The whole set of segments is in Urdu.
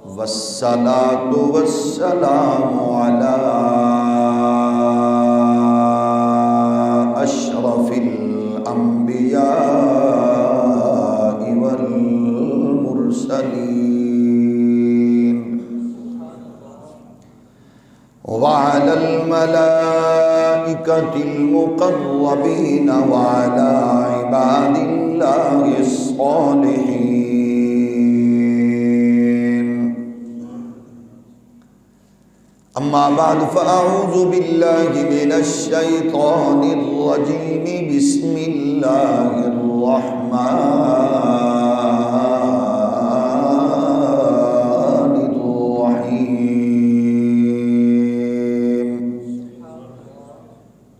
والصلاة والسلام على أشرف الأنبياء والمرسلين وعلى الملائكة المقربين وعلى عباد الله الصالحين. أما بعد فأعوذ بالله من الشيطان الرجيم. بسم الله الرحمن الرحيم.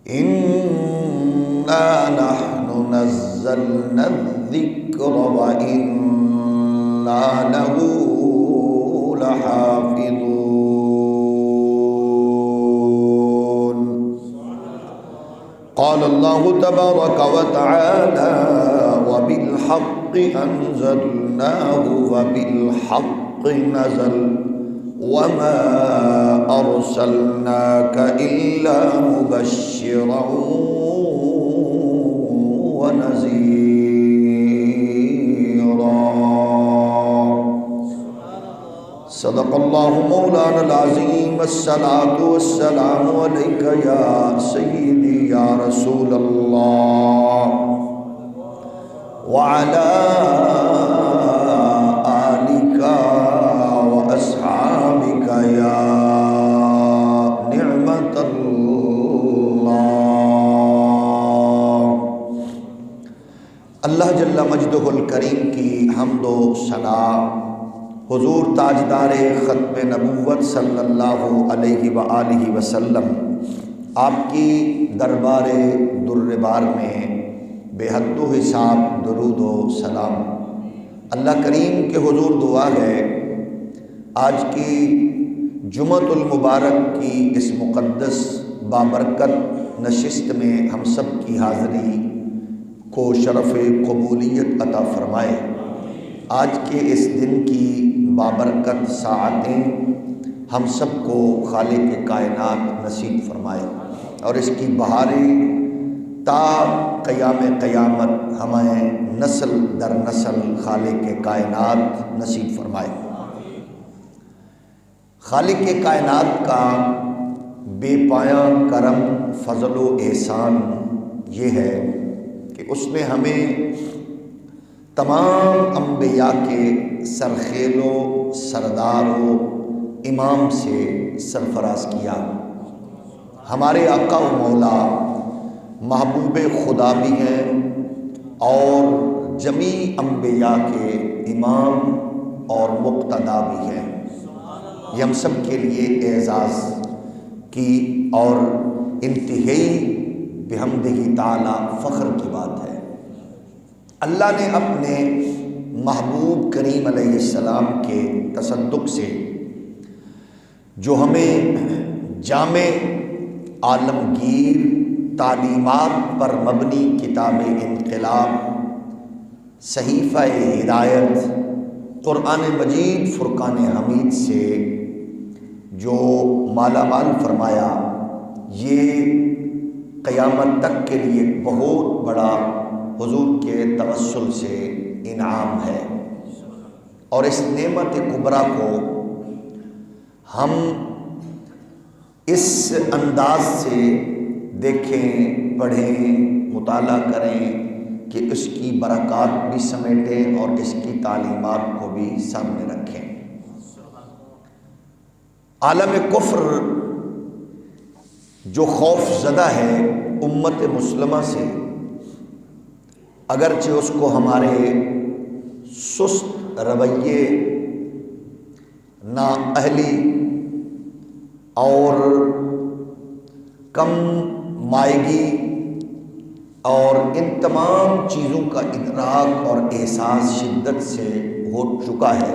إنا نحن نزلنا الذكر وإنا له لحافظون. قال الله تبارك وتعالى: وبالحق أنزلناه وبالحق نزل وما أرسلناك إلا مبشرا ونذيرا. صدق الله مولانا العظيم. الصلاة والسلام عليك يا سيدي يا رسول الله وعلى آلك وأصحابك يا نعمة الله. اللہ جل مجدہ الکریم کی حمد و ثنا حضور تاجدار ختم نبوت صلی اللہ علیہ وآلہ وسلم آپ کی دربار در بار میں بے حد و حساب درود و سلام. اللہ کریم کے حضور دعا ہے آج کی جمعۃ المبارک کی اس مقدس بابرکت نشست میں ہم سب کی حاضری کو شرف قبولیت عطا فرمائے. آج کے اس دن کی بابرکت ساعتیں ہم سب کو خالق کائنات نصیب فرمائے اور اس کی بہاریں تا قیام قیامت ہمیں نسل در نسل خالق کائنات نصیب فرمائے. خالق کائنات کا بے پایاں کرم فضل و احسان یہ ہے کہ اس نے ہمیں تمام انبیاء کے سرخیل و سردار و امام سے سرفراز کیا. ہمارے آقا و مولا محبوب خدا بھی ہیں اور جمیع انبیاء کے امام اور مقتدا بھی ہیں. یہ ہم سب کے لیے اعزاز کی اور انتہائی بحمدہ تعالی فخر کی بات ہے. اللہ نے اپنے محبوب کریم علیہ السلام کے تصدق سے جو ہمیں جامع عالمگیر تعلیمات پر مبنی کتاب انقلاب صحیفہ ہدایت قرآن مجید فرقان حمید سے جو مالا مال فرمایا، یہ قیامت تک کے لیے بہت بڑا حضور کے توسل سے انعام ہے. اور اس نعمت کبریٰ کو ہم اس انداز سے دیکھیں، پڑھیں، مطالعہ کریں کہ اس کی برکات بھی سمیٹیں اور اس کی تعلیمات کو بھی سامنے رکھیں. عالم کفر جو خوف زدہ ہے امت مسلمہ سے، اگرچہ اس کو ہمارے سست رویے، نااہلی اور کم مائگی اور ان تمام چیزوں کا ادراک اور احساس شدت سے ہو چکا ہے،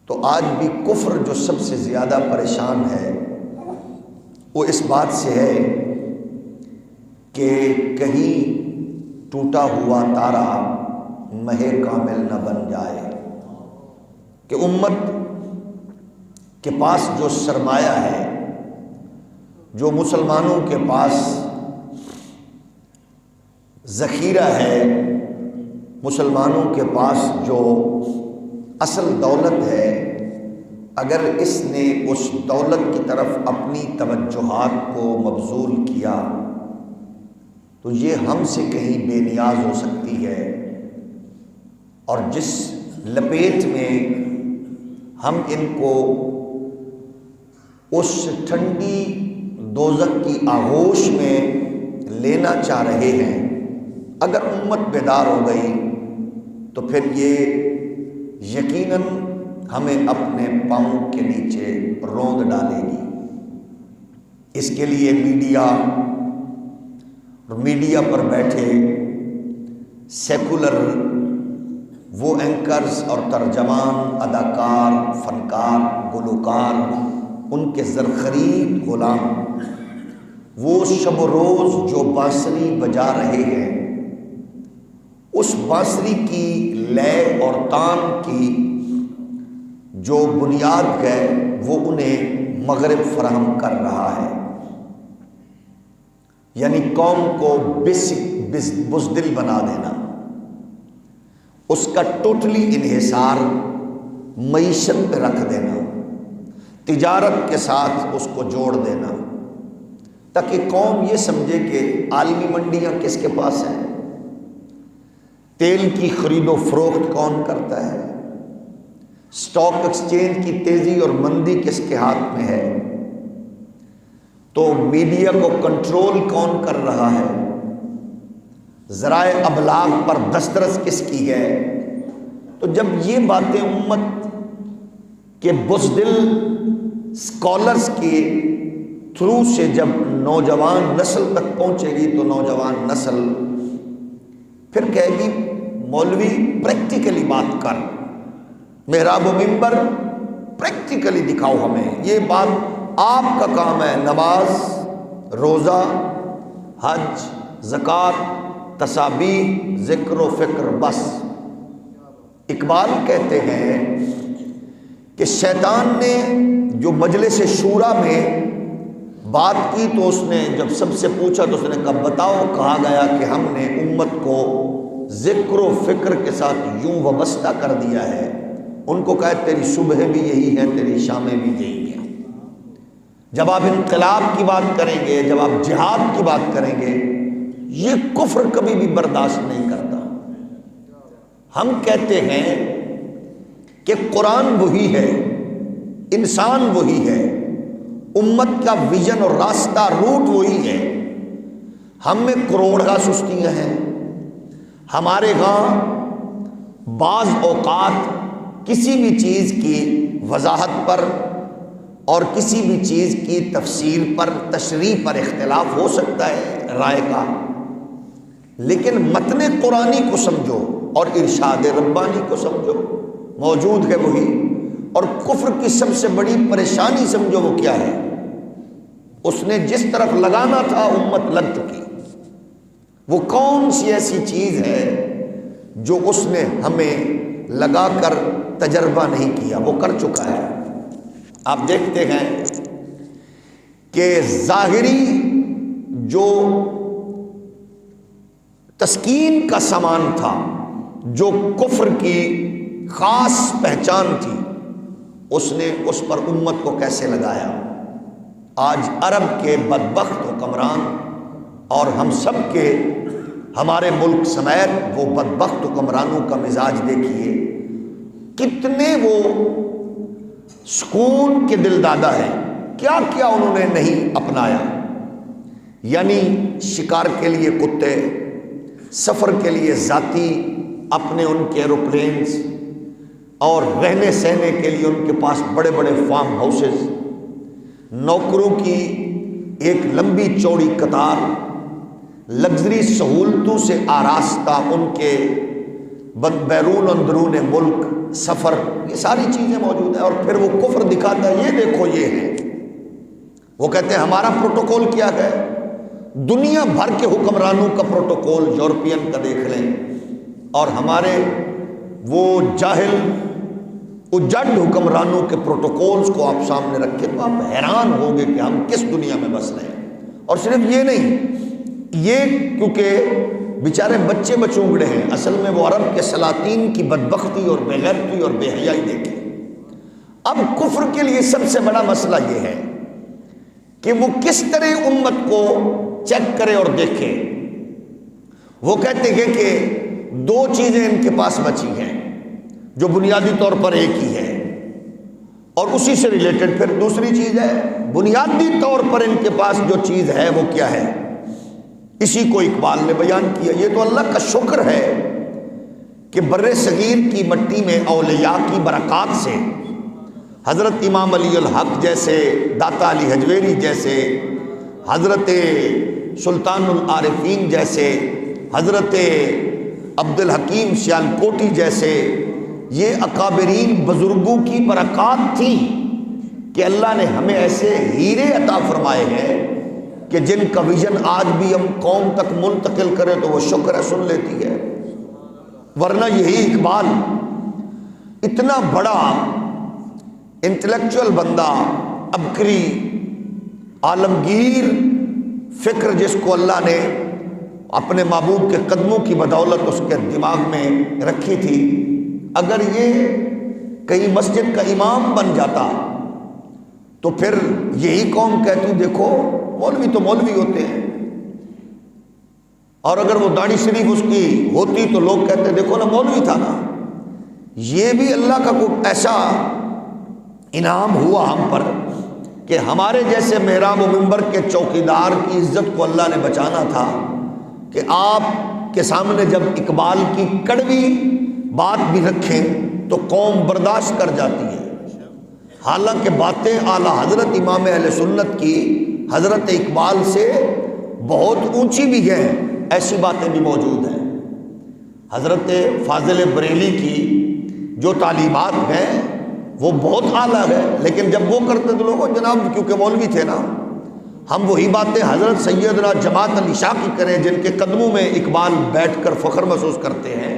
تو آج بھی کفر جو سب سے زیادہ پریشان ہے وہ اس بات سے ہے کہ کہیں ٹوٹا ہوا تارا مہ کامل نہ بن جائے، کہ امت کے پاس جو سرمایہ ہے، جو مسلمانوں کے پاس ذخیرہ ہے، مسلمانوں کے پاس جو اصل دولت ہے، اگر اس نے اس دولت کی طرف اپنی توجہات کو مبذول کیا تو یہ ہم سے کہیں بے نیاز ہو سکتی ہے، اور جس لپیٹ میں ہم ان کو اس ٹھنڈی دوزخ کی آغوش میں لینا چاہ رہے ہیں، اگر امت بیدار ہو گئی تو پھر یہ یقیناً ہمیں اپنے پاؤں کے نیچے روند ڈالے گی۔ اس کے لیے میڈیا پر بیٹھے سیکولر وہ اینکرز اور ترجمان، اداکار، فنکار، گلوکار، ان کے زرخرید غلام، وہ شب و روز جو بانسری بجا رہے ہیں، اس بانسری کی لے اور تان کی جو بنیاد ہے وہ انہیں مغرب فراہم کر رہا ہے، یعنی قوم کو بزدل بنا دینا، اس کا ٹوٹلی انحصار معیشت پہ رکھ دینا، تجارت کے ساتھ اس کو جوڑ دینا، تاکہ قوم یہ سمجھے کہ عالمی منڈیاں کس کے پاس ہیں، تیل کی خرید و فروخت کون کرتا ہے، سٹاک ایکسچینج کی تیزی اور مندی کس کے ہاتھ میں ہے، تو میڈیا کو کنٹرول کون کر رہا ہے، ذرائع ابلاغ پر دسترس کس کی ہے۔ تو جب یہ باتیں امت کے بزدل اسکالرس کے تھرو سے جب نوجوان نسل تک پہنچے گی تو نوجوان نسل پھر کہے گی مولوی پریکٹیکلی بات کر، محراب و منبر پریکٹیکلی دکھاؤ ہمیں، یہ بات آپ کا کام ہے، نماز، روزہ، حج، زکوٰۃ، تسابیح، ذکر و فکر، بس۔ اقبال کہتے ہیں کہ شیطان نے جو مجلس شورا میں بات کی تو اس نے جب سب سے پوچھا تو اس نے کہا بتاؤ، کہا گیا کہ ہم نے امت کو ذکر و فکر کے ساتھ یوں وابستہ کر دیا ہے، ان کو کہا تیری صبح بھی یہی ہے، تیری شامیں بھی یہی ہیں۔ جب آپ انقلاب کی بات کریں گے، جب آپ جہاد کی بات کریں گے، یہ کفر کبھی بھی برداشت نہیں کرتا۔ ہم کہتے ہیں کہ قرآن وہی ہے، انسان وہی ہے، امت کا ویژن اور راستہ روٹ وہی ہے۔ ہم میں کروڑا سستیاں ہیں، ہمارے ہاں بعض اوقات کسی بھی چیز کی وضاحت پر اور کسی بھی چیز کی تفسیر پر، تشریح پر اختلاف ہو سکتا ہے رائے کا، لیکن متن قرآنی کو سمجھو اور ارشاد ربانی کو سمجھو، موجود ہے وہی۔ اور کفر کی سب سے بڑی پریشانی سمجھو وہ کیا ہے، اس نے جس طرف لگانا تھا امت لگ چکی۔ وہ کون سی ایسی چیز ہے جو اس نے ہمیں لگا کر تجربہ نہیں کیا، وہ کر چکا ہے۔ آپ دیکھتے ہیں کہ ظاہری جو تسکین کا سامان تھا، جو کفر کی خاص پہچان تھی، اس نے اس پر امت کو کیسے لگایا۔ آج عرب کے بدبخت حکمران اور ہم سب کے، ہمارے ملک سمیت وہ بدبخت حکمرانوں کا مزاج دیکھیے، کتنے وہ سکون کے دل دادا ہیں، کیا کیا انہوں نے نہیں اپنایا۔ یعنی شکار کے لیے کتے، سفر کے لیے ذاتی اپنے ان کے ایروپلینز، اور رہنے سہنے کے لیے ان کے پاس بڑے بڑے فارم ہاؤسز، نوکروں کی ایک لمبی چوڑی قطار، لگژری سہولتوں سے آراستہ ان کے بیرون اندرون ملک سفر، یہ ساری چیزیں موجود ہیں۔ اور پھر وہ کفر دکھاتا ہے، یہ دیکھو یہ ہے۔ وہ کہتے ہیں ہمارا پروٹوکول کیا ہے، دنیا بھر کے حکمرانوں کا پروٹوکول یورپین کا دیکھ لیں اور ہمارے وہ جاہل اجڈ حکمرانوں کے پروٹوکولز کو آپ سامنے رکھیں تو آپ حیران ہوں گے کہ ہم کس دنیا میں بس رہے ہیں۔ اور صرف یہ نہیں، یہ کیونکہ بیچارے بچے بچونگڑے ہیں، اصل میں وہ عرب کے سلاطین کی بدبختی اور بے غیرتی اور بے حیائی دیکھیں۔ اب کفر کے لیے سب سے بڑا مسئلہ یہ ہے کہ وہ کس طرح امت کو چیک کرے اور دیکھے۔ وہ کہتے ہیں کہ دو چیزیں ان کے پاس بچی ہیں جو بنیادی طور پر ایک ہی ہے، اور اسی سے ریلیٹڈ پھر دوسری چیز ہے۔ بنیادی طور پر ان کے پاس جو چیز ہے وہ کیا ہے، اسی کو اقبال نے بیان کیا۔ یہ تو اللہ کا شکر ہے کہ بر صغیر کی مٹی میں اولیاء کی برکات سے حضرت امام علی الحق جیسے، داتا علی حجویری جیسے، حضرت سلطان العارفین جیسے، حضرت عبد الحکیم سیالکوٹی جیسے یہ اکابرین بزرگوں کی برکات تھی کہ اللہ نے ہمیں ایسے ہیرے عطا فرمائے ہیں کہ جن کا ویژن آج بھی ہم قوم تک منتقل کریں تو وہ شکر ہے سن لیتی ہے۔ ورنہ یہی اقبال اتنا بڑا انٹلیکچوئل بندہ، عبقری، عالمگیر فکر جس کو اللہ نے اپنے معبود کے قدموں کی بدولت اس کے دماغ میں رکھی تھی، اگر یہ کہیں مسجد کا امام بن جاتا تو پھر یہی قوم کہتی دیکھو مولوی تو مولوی ہوتے ہیں، اور اگر وہ داڑھی شریف اس کی ہوتی تو لوگ کہتے دیکھو نا مولوی تھا نا۔ یہ بھی اللہ کا کوئی ایسا انعام ہوا ہم پر کہ ہمارے جیسے محراب و منبر کے چوکیدار کی عزت کو اللہ نے بچانا تھا کہ آپ کے سامنے جب اقبال کی کڑوی بات بھی رکھیں تو قوم برداشت کر جاتی ہے، حالانکہ باتیں اعلیٰ حضرت امام اہل سنت کی حضرت اقبال سے بہت اونچی بھی ہیں، ایسی باتیں بھی موجود ہیں۔ حضرت فاضل بریلی کی جو تعلیمات ہیں وہ بہت اعلیٰ ہے، لیکن جب وہ کرتے تو لوگوں جناب کیونکہ مولوی تھے نا، ہم وہی باتیں حضرت سیدنا جماعت علی شاہ کی کریں جن کے قدموں میں اقبال بیٹھ کر فخر محسوس کرتے ہیں،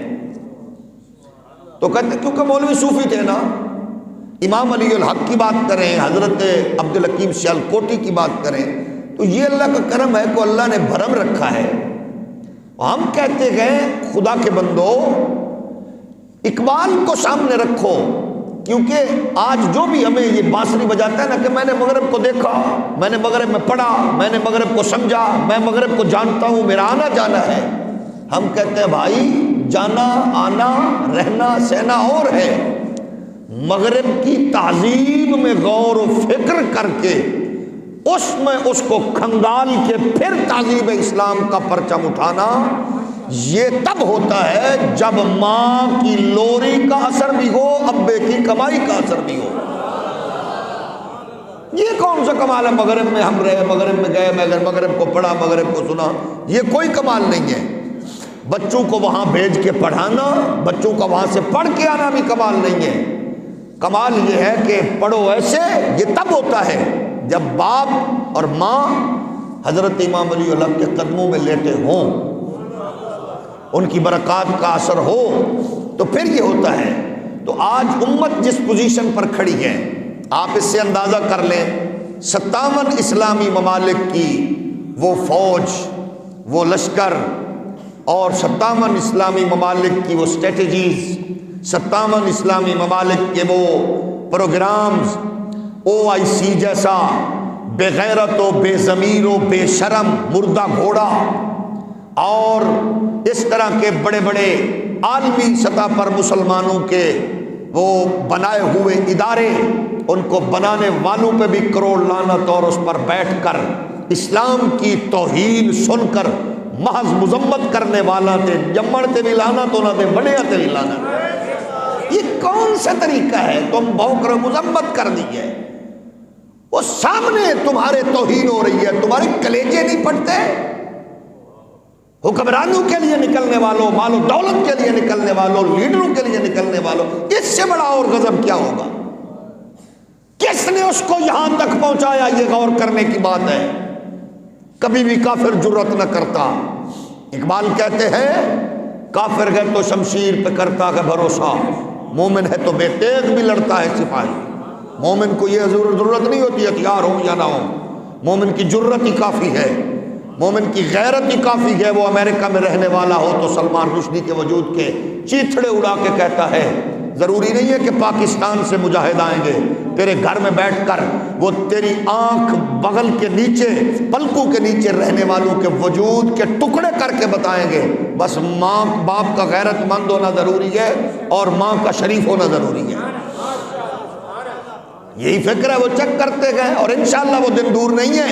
تو کہتے کیونکہ مولوی صوفی تھے نا۔ امام علی الحق کی بات کریں، حضرت عبد الحکیم سیالکوٹی کی بات کریں، تو یہ اللہ کا کرم ہے کہ اللہ نے بھرم رکھا ہے۔ ہم کہتے گئے خدا کے بندو اقبال کو سامنے رکھو، کیونکہ آج جو بھی ہمیں یہ بانسری بجاتا ہے نا کہ میں نے مغرب کو دیکھا، میں نے مغرب میں پڑھا، میں نے مغرب کو سمجھا، میں مغرب کو جانتا ہوں، میرا آنا جانا ہے، ہم کہتے ہیں بھائی جانا آنا رہنا سہنا اور ہے، مغرب کی تعظیم میں غور و فکر کر کے اس میں اس کو کھنگال کے پھر تعظیم اسلام کا پرچم اٹھانا، یہ تب ہوتا ہے جب ماں کی لوری کا اثر بھی ہو، ابے کی کمائی کا اثر بھی ہو۔ یہ کون سا کمال ہے مغرب میں ہم رہے، مغرب میں گئے، مغرب کو پڑھا، مغرب کو سنا، یہ کوئی کمال نہیں ہے۔ بچوں کو وہاں بھیج کے پڑھانا، بچوں کا وہاں سے پڑھ کے آنا بھی کمال نہیں ہے۔ کمال یہ ہے کہ پڑھو ایسے، یہ تب ہوتا ہے جب باپ اور ماں حضرت امام علی الحق کے قدموں میں لیٹے ہوں، ان کی برکات کا اثر ہو، تو پھر یہ ہوتا ہے۔ تو آج امت جس پوزیشن پر کھڑی ہے آپ اس سے اندازہ کر لیں، 57 اسلامی ممالک کی وہ فوج، وہ لشکر، اور 57 اسلامی ممالک کی وہ اسٹریٹجیز، 57 اسلامی ممالک کے وہ پروگرامز، OIC جیسا بے غیرت و بے ضمیر و بے شرم مردہ گھوڑا، اور اس طرح کے بڑے بڑے عالمی سطح پر مسلمانوں کے وہ بنائے ہوئے ادارے، ان کو بنانے والوں پہ بھی کروڑ لعنت، اور اس پر بیٹھ کر اسلام کی توہین سن کر محض مذمت کرنے والا تے جمڑتے بھی لعنت ہونا تے بڑے تے بھی لعنت۔ یہ کون سا طریقہ ہے؟ تم بھوکر مذمت کر دی ہے، وہ سامنے تمہارے توہین ہو رہی ہے، تمہارے کلیجے نہیں پھٹتے؟ حکمرانوں کے لیے نکلنے والوں، مال و دولت کے لیے نکلنے والوں، لیڈروں کے لیے نکلنے والوں، اس سے بڑا اور غضب کیا ہوگا؟ کس نے اس کو یہاں تک پہنچایا؟ یہ غور کرنے کی بات ہے۔ کبھی بھی کافر جرأت نہ کرتا۔ اقبال کہتے ہیں کافر ہے تو شمشیر پہ کرتا ہے بھروسہ، مومن ہے تو بے تیغ بھی لڑتا ہے سپاہی۔ مومن کو یہ ضرورت نہیں ہوتی ہتھیار ہو یا نہ ہو، مومن کی جرأت ہی کافی ہے، مومن کی غیرت ہی کافی ہے۔ وہ امریکہ میں رہنے والا ہو تو سلمان رشدی کے وجود کے چیتھڑے اڑا کے کہتا ہے ضروری نہیں ہے کہ پاکستان سے مجاہد آئیں گے، تیرے گھر میں بیٹھ کر وہ تیری آنکھ بغل کے نیچے پلکوں کے نیچے رہنے والوں کے وجود کے ٹکڑے کر کے بتائیں گے۔ بس ماں باپ کا غیرت مند ہونا ضروری ہے اور ماں کا شریف ہونا ضروری ہے۔ یہی فکر ہے، وہ چیک کرتے گئے اور انشاءاللہ وہ دن دور نہیں ہے۔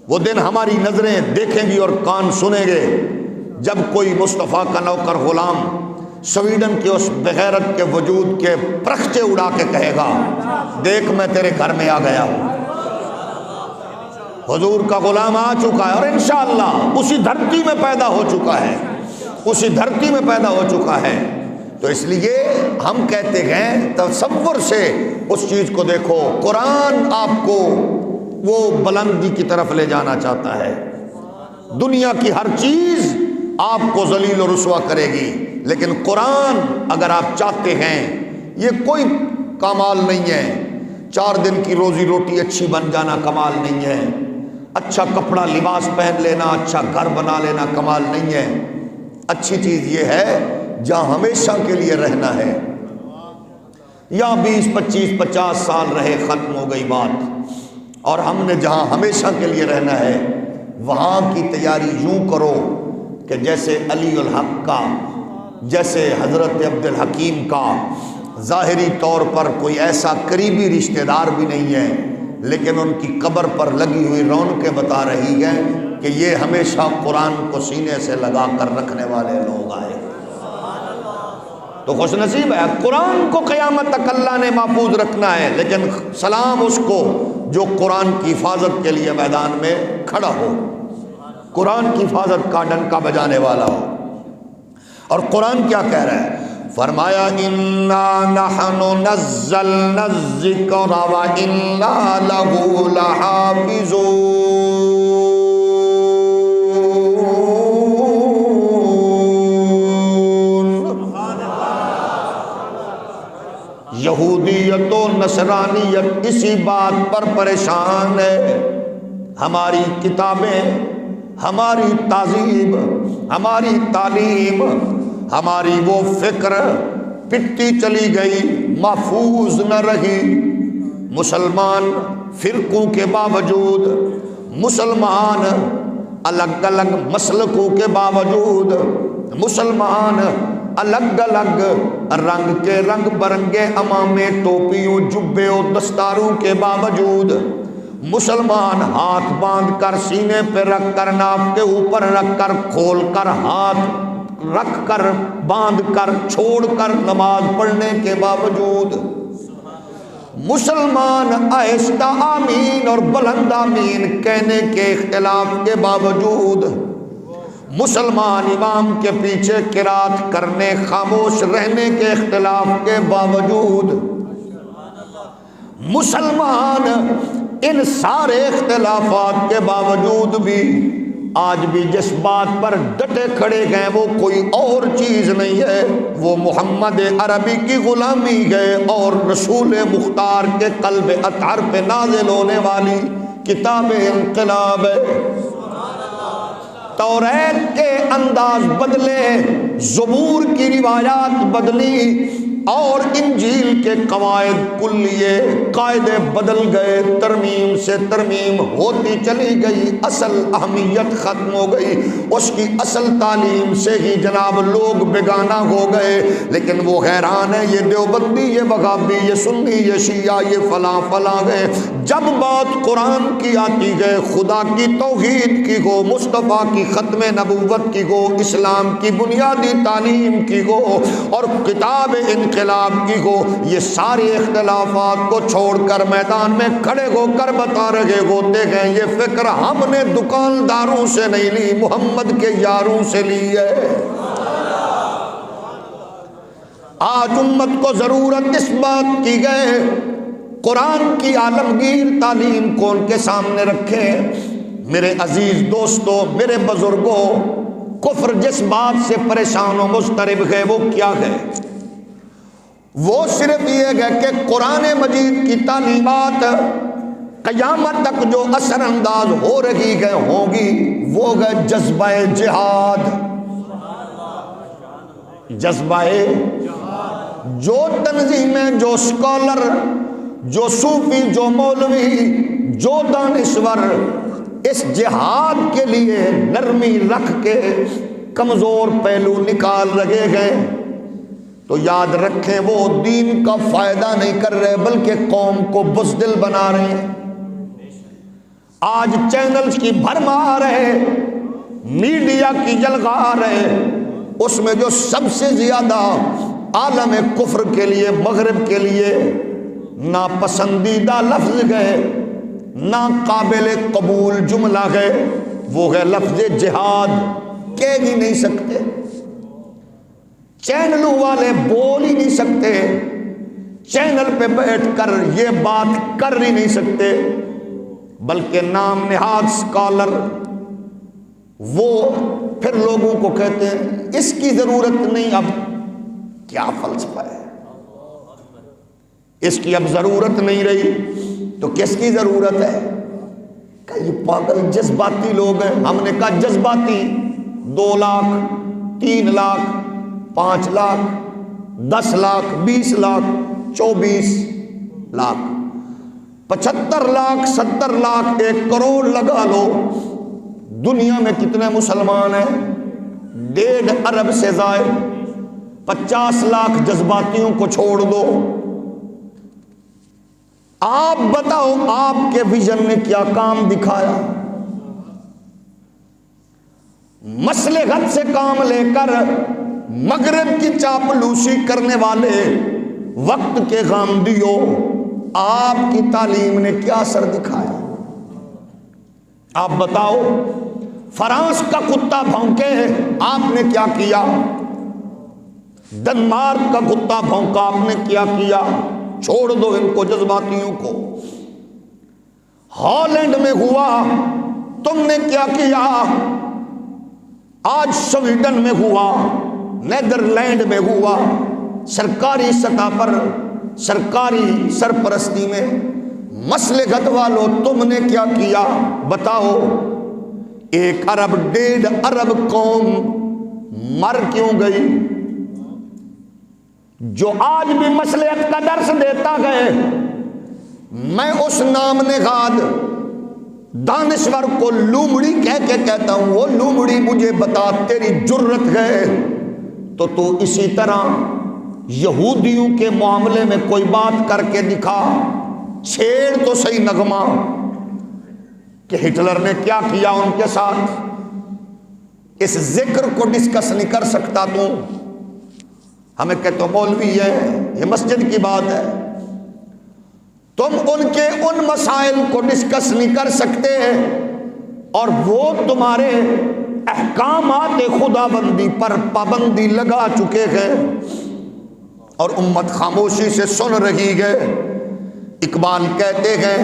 وہ دن ہماری نظریں دیکھیں گی اور کان سنیں گے جب کوئی مصطفیٰ کا نوکر غلام سویڈن کے اس بغیرت کے وجود کے پرخچے اڑا کے کہے گا دیکھ میں تیرے گھر میں آ گیا ہوں۔ حضور کا غلام آ چکا ہے اور انشاءاللہ اسی دھرتی میں پیدا ہو چکا ہے، اسی دھرتی میں پیدا ہو چکا ہے۔ تو اس لیے ہم کہتے ہیں تصور سے اس چیز کو دیکھو، قرآن آپ کو وہ بلندی کی طرف لے جانا چاہتا ہے۔ دنیا کی ہر چیز آپ کو ذلیل و رسوا کرے گی، لیکن قرآن اگر آپ چاہتے ہیں، یہ کوئی کمال نہیں ہے، 4 دن کی روزی روٹی اچھی بن جانا کمال نہیں ہے، اچھا کپڑا لباس پہن لینا، اچھا گھر بنا لینا کمال نہیں ہے۔ اچھی چیز یہ ہے جہاں ہمیشہ کے لیے رہنا ہے، یا 20 25 50 سال رہے ختم ہو گئی بات، اور ہم نے جہاں ہمیشہ کے لیے رہنا ہے وہاں کی تیاری یوں کرو کہ جیسے علی الحق کا، جیسے حضرت عبد الحکیم کا ظاہری طور پر کوئی ایسا قریبی رشتہ دار بھی نہیں ہے، لیکن ان کی قبر پر لگی ہوئی رونقیں بتا رہی ہیں کہ یہ ہمیشہ قرآن کو سینے سے لگا کر رکھنے والے لوگ آئے۔ تو خوش نصیب ہے، قرآن کو قیامت تک اللہ نے محفوظ رکھنا ہے، لیکن سلام اس کو جو قرآن کی حفاظت کے لیے میدان میں کھڑا ہو، قرآن کی حفاظت کا ڈنکا بجانے والا ہو۔ اور قرآن کیا کہہ رہا ہے؟ فرمایا اِنَّا نَحْنُ نَزَّلْنَا الذِّكْرَ وَإِنَّا لَهُ لَحَافِظُونَ۔ یہودیت و نصرانیت اسی بات پر پریشان ہے، ہماری کتابیں، ہماری تہذیب، ہماری تعلیم، ہماری وہ فکر پٹتی چلی گئی، محفوظ نہ رہی۔ مسلمان فرقوں کے باوجود، مسلمان الگ الگ مسلکوں کے باوجود، مسلمان الگ الگ رنگ کے رنگ برنگے امامے، ٹوپیوں، جبے و دستاروں کے باوجود، مسلمان ہاتھ باندھ کر سینے پہ رکھ کر، ناف کے اوپر رکھ کر، کھول کر ہاتھ رکھ کر، باندھ کر، چھوڑ کر نماز پڑھنے کے باوجود، مسلمان آہستہ آمین اور بلند آمین کہنے کے اختلاف کے باوجود، مسلمان امام کے پیچھے قرات کرنے، خاموش رہنے کے اختلاف کے باوجود، مسلمان ان سارے اختلافات کے باوجود بھی آج بھی جس بات پر ڈٹے کھڑے گئے وہ کوئی اور چیز نہیں ہے، وہ محمد عربی کی غلامی ہے اور رسول مختار کے قلب اطہر پہ نازل ہونے والی کتاب انقلاب ہے۔ توریت کے انداز بدلے، زبور کی روایات بدلی اور انجیل کے قواعد کلیے قاعدے بدل گئے، ترمیم سے ترمیم ہوتی چلی گئی، اصل اہمیت ختم ہو گئی، اس کی اصل تعلیم سے ہی جناب لوگ بیگانہ ہو گئے۔ لیکن وہ حیران ہے، یہ دیوبندی، یہ وہابی، یہ سنی، یہ شیعہ، یہ فلاں فلاں گئے، جب بات قرآن کی آتی ہے، خدا کی توحید کی ہو، مصطفیٰ کی ختم نبوت کی ہو، اسلام کی بنیادی تعلیم کی ہو اور کتاب انقلاب کی ہو، یہ سارے اختلافات کو چھوڑ کر میدان میں کھڑے ہو کر بتا رہے ہوتے ہیں یہ فکر ہم نے دکانداروں سے نہیں لی، محمد کے یاروں سے لی ہے۔ آج امت کو ضرورت اس بات کی ہے قرآن کی عالمگیر تعلیم کو ان کے سامنے رکھے، میرے عزیز دوستو، میرے بزرگوں، کفر جس بات سے پریشان و مضطرب ہے وہ کیا ہے؟ وہ صرف یہ ہے کہ قرآن مجید کی تعلیمات قیامت تک جو اثر انداز ہو رہی ہے ہوں گی، وہ ہے جذبہ جہاد۔ جذبہ جو تنظیمیں، جو اسکالر، جو صوفی، جو مولوی، جو دانشور اس جہاد کے لیے نرمی رکھ کے کمزور پہلو نکال رہے ہیں، تو یاد رکھیں وہ دین کا فائدہ نہیں کر رہے بلکہ قوم کو بزدل بنا رہے ہیں۔ آج چینلز کی بھرمار ہے، میڈیا کی جلغار ہے، اس میں جو سب سے زیادہ عالم کفر کے لیے، مغرب کے لیے ناپسندیدہ لفظ ہے، نا قابل قبول جملہ ہے، وہ ہے لفظ جہاد۔ کہہ ہی نہیں سکتے، چینلوں والے بول ہی نہیں سکتے، چینل پہ بیٹھ کر یہ بات کر ہی نہیں سکتے، بلکہ نام نہاد اسکالر وہ پھر لوگوں کو کہتے ہیں اس کی ضرورت نہیں۔ اب کیا فلسفہ ہے، اس کی اب ضرورت نہیں رہی تو کس کی ضرورت ہے؟ کہ یہ پاگل جذباتی لوگ ہیں۔ ہم نے کہا جذباتی 2 لاکھ 3 لاکھ 5 لاکھ 10 لاکھ 20 لاکھ 24 لاکھ 75 لاکھ 70 لاکھ 1 کروڑ لگا لو، دنیا میں کتنے مسلمان ہیں؟ 1.5 ارب سے زائد۔ 50 لاکھ جذباتیوں کو چھوڑ دو۔ آپ بتاؤ آپ کے ویژن نے کیا کام دکھایا؟ مصلحت سے کام لے کر مغرب کی چاپلوسی کرنے والے وقت کے غامدیوں، آپ کی تعلیم نے کیا اثر دکھایا؟ آپ بتاؤ، فرانس کا کتا بھونکے آپ نے کیا کیا؟ ڈنمارک کا کتا بھونکا آپ نے کیا کیا؟ چھوڑ دو ان کو، جذباتیوں کو۔ ہالینڈ میں ہوا، تم نے کیا کیا؟ آج سویڈن میں ہوا، نیدرلینڈ میں ہوا، سرکاری سطح پر، سرکاری سرپرستی میں۔ مصلحت والوں تم نے کیا کیا؟ بتاؤ۔ 1 ارب 1.5 ارب قوم مر کیوں گئی؟ جو آج بھی مصلحت کا درس دیتا ہے، میں اس نام نہاد دانشور کو لومڑی کہہ کے کہتا ہوں، وہ لومڑی مجھے بتا تیری جرت ہے تو اسی طرح یہودیوں کے معاملے میں کوئی بات کر کے دکھا، چھیڑ تو صحیح نغمہ کہ ہٹلر نے کیا کیا ان کے ساتھ۔ اس ذکر کو ڈسکس نہیں کر سکتا تو ہمیں کہتے ہو مولوی ہے، یہ مسجد کی بات ہے، تم ان کے ان مسائل کو ڈسکس نہیں کر سکتے، اور وہ تمہارے احکامات خدا بندی پر پابندی لگا چکے ہیں اور امت خاموشی سے سن رہی ہے۔ اقبال کہتے ہیں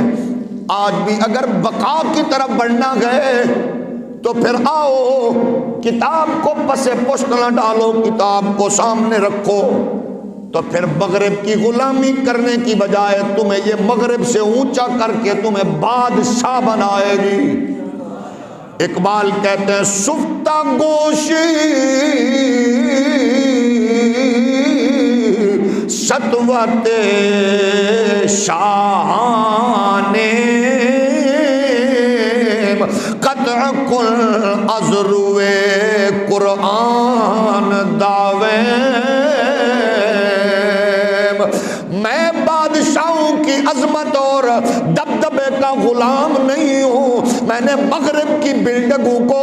آج بھی اگر بقا کی طرف بڑھنا گئے تو پھر آؤ، کتاب کو پس پشت نہ ڈالو، کتاب کو سامنے رکھو، تو پھر مغرب کی غلامی کرنے کی بجائے تمہیں یہ مغرب سے اونچا کر کے تمہیں بادشاہ بنائے گی۔ اقبال کہتے ہیں سفتہ گوشی سطوت شاہان قطع کل ازروے قرآن دعوے، میں بادشاہوں کی عظمت اور دبدبے کا غلام نہیں ہوں، میں نے مغرب کی بلڈنگوں کو،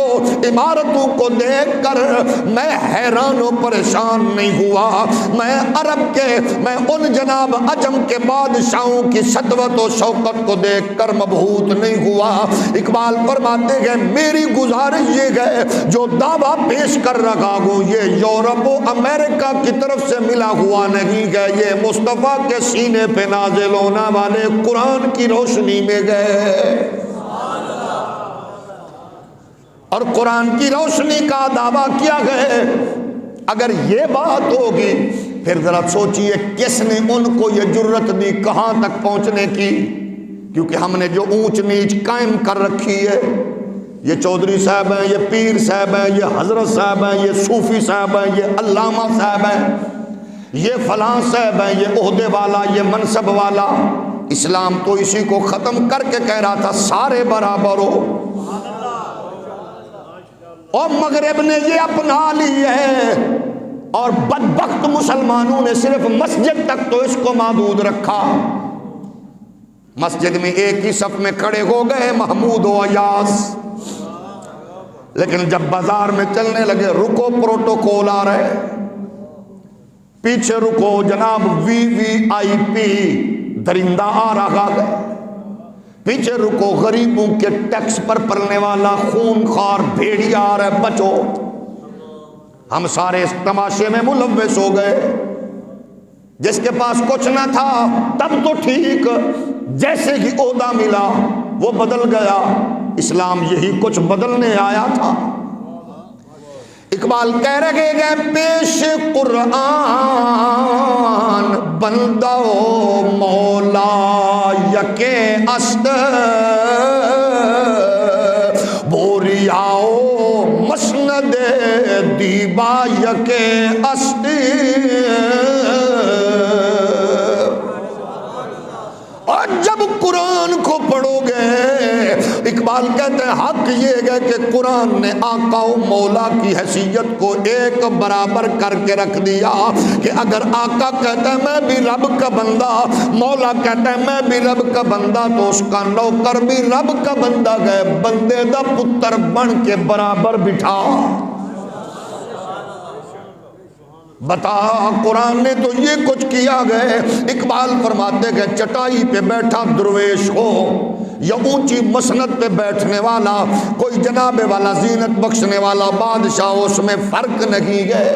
عمارتوں کو دیکھ کر میں حیران و پریشان نہیں ہوا، میں عرب کے، میں ان جناب عجم کے بادشاہوں کی سطوت و شوکت کو دیکھ کر مبہوت نہیں ہوا۔ اقبال فرماتے ہیں میری گزارش یہ ہے جو دعویٰ پیش کر رہا ہوں یہ یورپ و امریکہ کی طرف سے ملا ہوا نہیں ہے، یہ مصطفیٰ کے سینے پہ نازل ہونے والے قرآن کی روشنی میں گئے۔ اور قرآن کی روشنی کا دعویٰ کیا گیا. اگر یہ بات ہوگی پھر ذرا سوچئے کس نے ان کو یہ جرت دی کہاں تک پہنچنے کی. کیونکہ ہم نے جو اونچ نیچ قائم کر رکھی ہے، یہ چودھری صاحب ہیں، یہ پیر صاحب ہیں، یہ حضرت صاحب ہیں، یہ صوفی صاحب ہیں، یہ علامہ صاحب ہیں، یہ فلاں صاحب ہیں، یہ عہدے والا، یہ منصب والا. اسلام تو اسی کو ختم کر کے کہہ رہا تھا سارے برابر ہو. اور مغرب نے یہ اپنا لی ہے، اور بدبخت مسلمانوں نے صرف مسجد تک تو اس کو محدود رکھا. مسجد میں ایک ہی صف میں کھڑے ہو گئے محمود و ایاز، لیکن جب بازار میں چلنے لگے رکو پروٹوکول آ رہے، پیچھے رکو جناب VVIP درندہ آ رہا ہے، پیچھے رکو غریبوں کے ٹیکس پر پلنے والا خون خوار بھیڑیا آ رہا ہے، بچو. ہم سارے اس تماشے میں ملوث ہو گئے. جس کے پاس کچھ نہ تھا تب تو ٹھیک، جیسے ہی عہدہ ملا وہ بدل گیا. اسلام یہی کچھ بدلنے آیا تھا. اقبال کہہ رہے گئے پیش قرآن بندہ مولا یکے است بوریاؤ مسند دیبا یکے است. اور جب قرآن کو پڑھو گے، اقبال کہتے ہیں حق یہ ہے کہ قرآن نے آقا و مولا کی حیثیت کو ایک برابر کر کے رکھ دیا کہ اگر آقا کہتا ہے میں بھی رب کا بندہ، مولا کہتا ہے میں بھی رب کا بندہ، تو اس کا نوکر بھی رب کا بندہ گئے بندے دا پتر بن کے برابر بٹھا. بتا قرآن نے تو یہ کچھ کیا گئے. اقبال فرماتے کہ چٹائی پہ بیٹھا درویش ہو یا اونچی مسند پہ بیٹھنے والا، کوئی جناب والا زینت بخشنے والا بادشاہ، اس میں فرق نہیں ہے.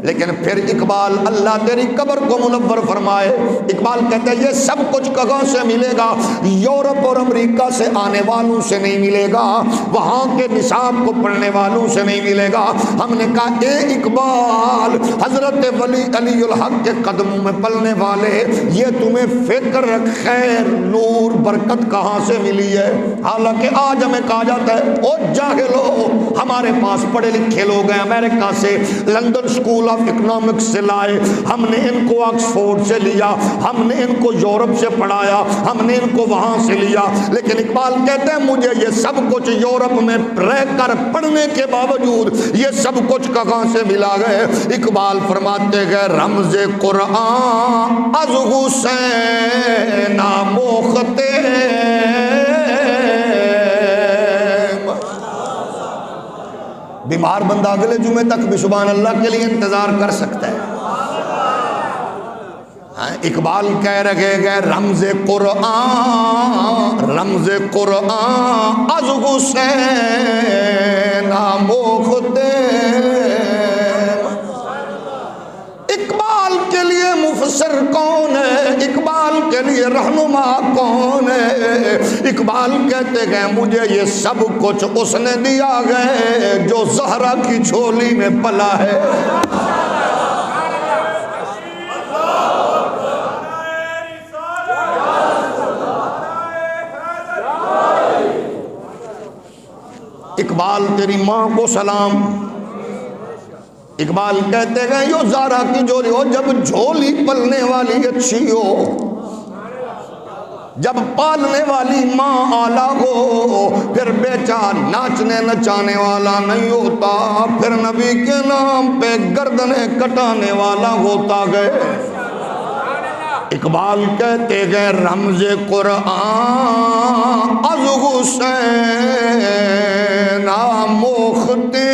لیکن پھر اقبال اللہ تیری قبر کو منور فرمائے، اقبال کہتے ہیں یہ سب کچھ کہاں سے ملے گا؟ یورپ اور امریکہ سے آنے والوں سے نہیں ملے گا، وہاں کے نصاب کو پڑھنے والوں سے نہیں ملے گا. ہم نے کہا اے اقبال، حضرت ولی علی الحق کے قدموں میں پلنے والے، یہ تمہیں فکر خیر نور برکت کہاں سے ملی ہے؟ حالانکہ آج ہمیں کہا جاتا ہے او جاہلو، ہمارے پاس پڑھے لکھے لوگ ہیں امریکہ سے، لندن اسکول آف اکنامکس سے لائے، ہم نے ان کو آکسفورڈ سے لیا، ہم نے ان کو یورپ سے پڑھایا، ہم نے ان کو وہاں سے لیا. لیکن اقبال کہتے ہیں مجھے یہ سب کچھ یورپ میں رہ کر پڑھنے کے باوجود یہ سب کچھ کہاں سے ملا گئے؟ اقبال فرماتے گئے رمز قرآن از حسین موختے. بیمار بندہ اگلے جمعے تک بھی سبحان اللہ کے لیے انتظار کر سکتا ہے. اقبال کہہ رہے گئے رمز قرآن از حسین موختے. اقبال کے لیے مفسر کون ہے؟ اقبال کے لیے رہنما کون ہے؟ اقبال کہتے ہیں مجھے یہ سب کچھ اس نے دیا گئے جو زہرا کی جھولی میں پلا ہے. اقبال تیری ماں کو سلام. اقبال کہتے ہیں یو زہرا کی جھولی ہو، جب جھولی پلنے والی اچھی ہو، جب پالنے والی ماں اعلیٰ ہو، پھر بیچا ناچنے نچانے والا نہیں ہوتا، پھر نبی کے نام پہ گردنیں کٹانے والا ہوتا گئے. اقبال کہتے گئے رمز قرآن از حسین موختے.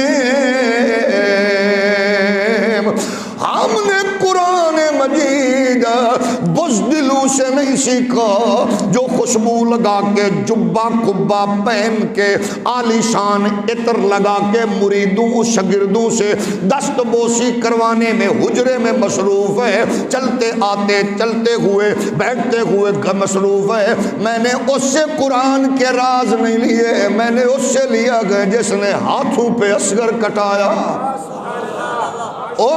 ہم نے قرآن مجید بزدلوں سے نہیں نہیں سیکھا جو خوشبو لگا کے جبہ کبا پہن کے عالی شان عطر لگا کے مریدوں شاگردوں سے دست بوسی کروانے میں حجرے میں مصروف ہے، چلتے آتے چلتے ہوئے بیٹھتے ہوئے مصروف ہے. میں نے اس سے قرآن کے راز نہیں لیے، میں نے اس سے لیا گیا جس نے ہاتھوں پہ اصغر کٹایا.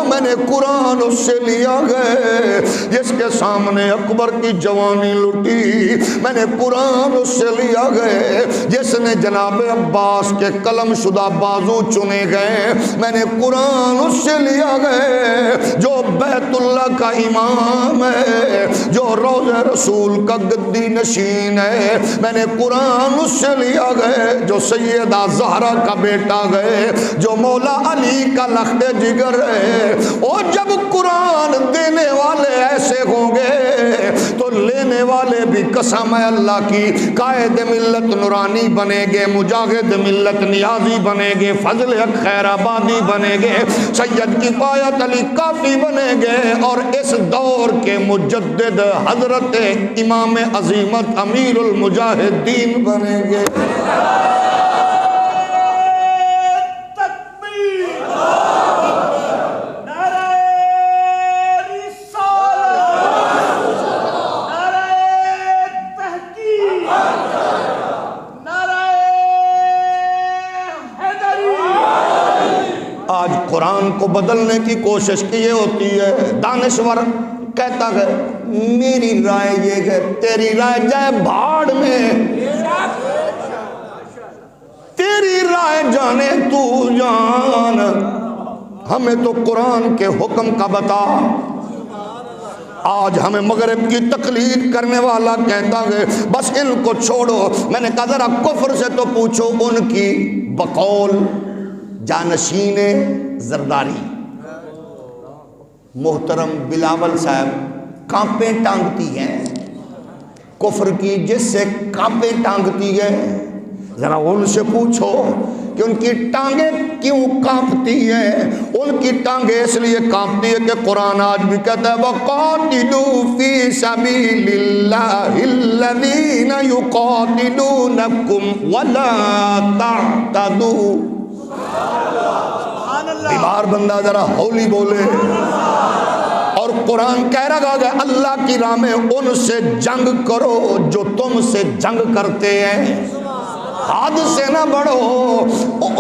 میں نے قرآن اس سے لیا گئے جس کے سامنے اکبر کی جوانی لٹی. میں نے قرآن اس سے لیا گئے جس نے جناب عباس کے قلم شدہ بازو چنے گئے. میں نے قرآن اس سے لیا گئے جو بیت اللہ کا امام ہے، جو روضہ رسول کا گدی نشین ہے. میں نے قرآن اس سے لیا گئے جو سیدہ زہرا کا بیٹا گئے، جو مولا علی کا لخت جگر ہے. اور جب قرآن دینے والے ایسے ہوں گے تو لینے والے بھی قسم ہے اللہ کی قائد ملت نورانی بنے گے، مجاہد ملت نیازی بنے گے، فضل حق خیر آبادی بنے گے، سید کفایت علی کافی بنے گے، اور اس دور کے مجدد حضرت امام عظیمت امیر المجاہدین بنے گے. قرآن کو بدلنے کی کوشش کی ہوتی ہے. دانشور کہتا ہے میری رائے یہ ہے، تیری رائے جائے بھاڑ میں، تیری رائے جانے تو جان، ہمیں تو قرآن کے حکم کا بتا. آج ہمیں مغرب کی تقلید کرنے والا کہتا ہے بس ان کو چھوڑو. میں نے کہا ذرا کفر سے تو پوچھو ان کی بقول جانشین زرداری محترم بلاول صاحب کانپیں ٹانگتی ہیں کفر کی، جس سے کانپیں ٹانگتی ہے. ذرا ان سے پوچھو کہ ان کی ٹانگیں کیوں کانپتی ہیں. ان کی ٹانگیں اس لیے کانپتی ہے کہ قرآن آج بھی کہتا ہے وَقَاتِلُوا فِي سَبِيلِ اللَّهِ الَّذِينَ يُقَاتِلُونَكُمْ وَلَا تَعْتَدُوا. بیمار بندہ ذرا ہولی بولے. اور قرآن کہہ رہا ہے اللہ کی راہ میں ان سے جنگ کرو جو تم سے جنگ کرتے ہیں. حد سے نہ بڑھو،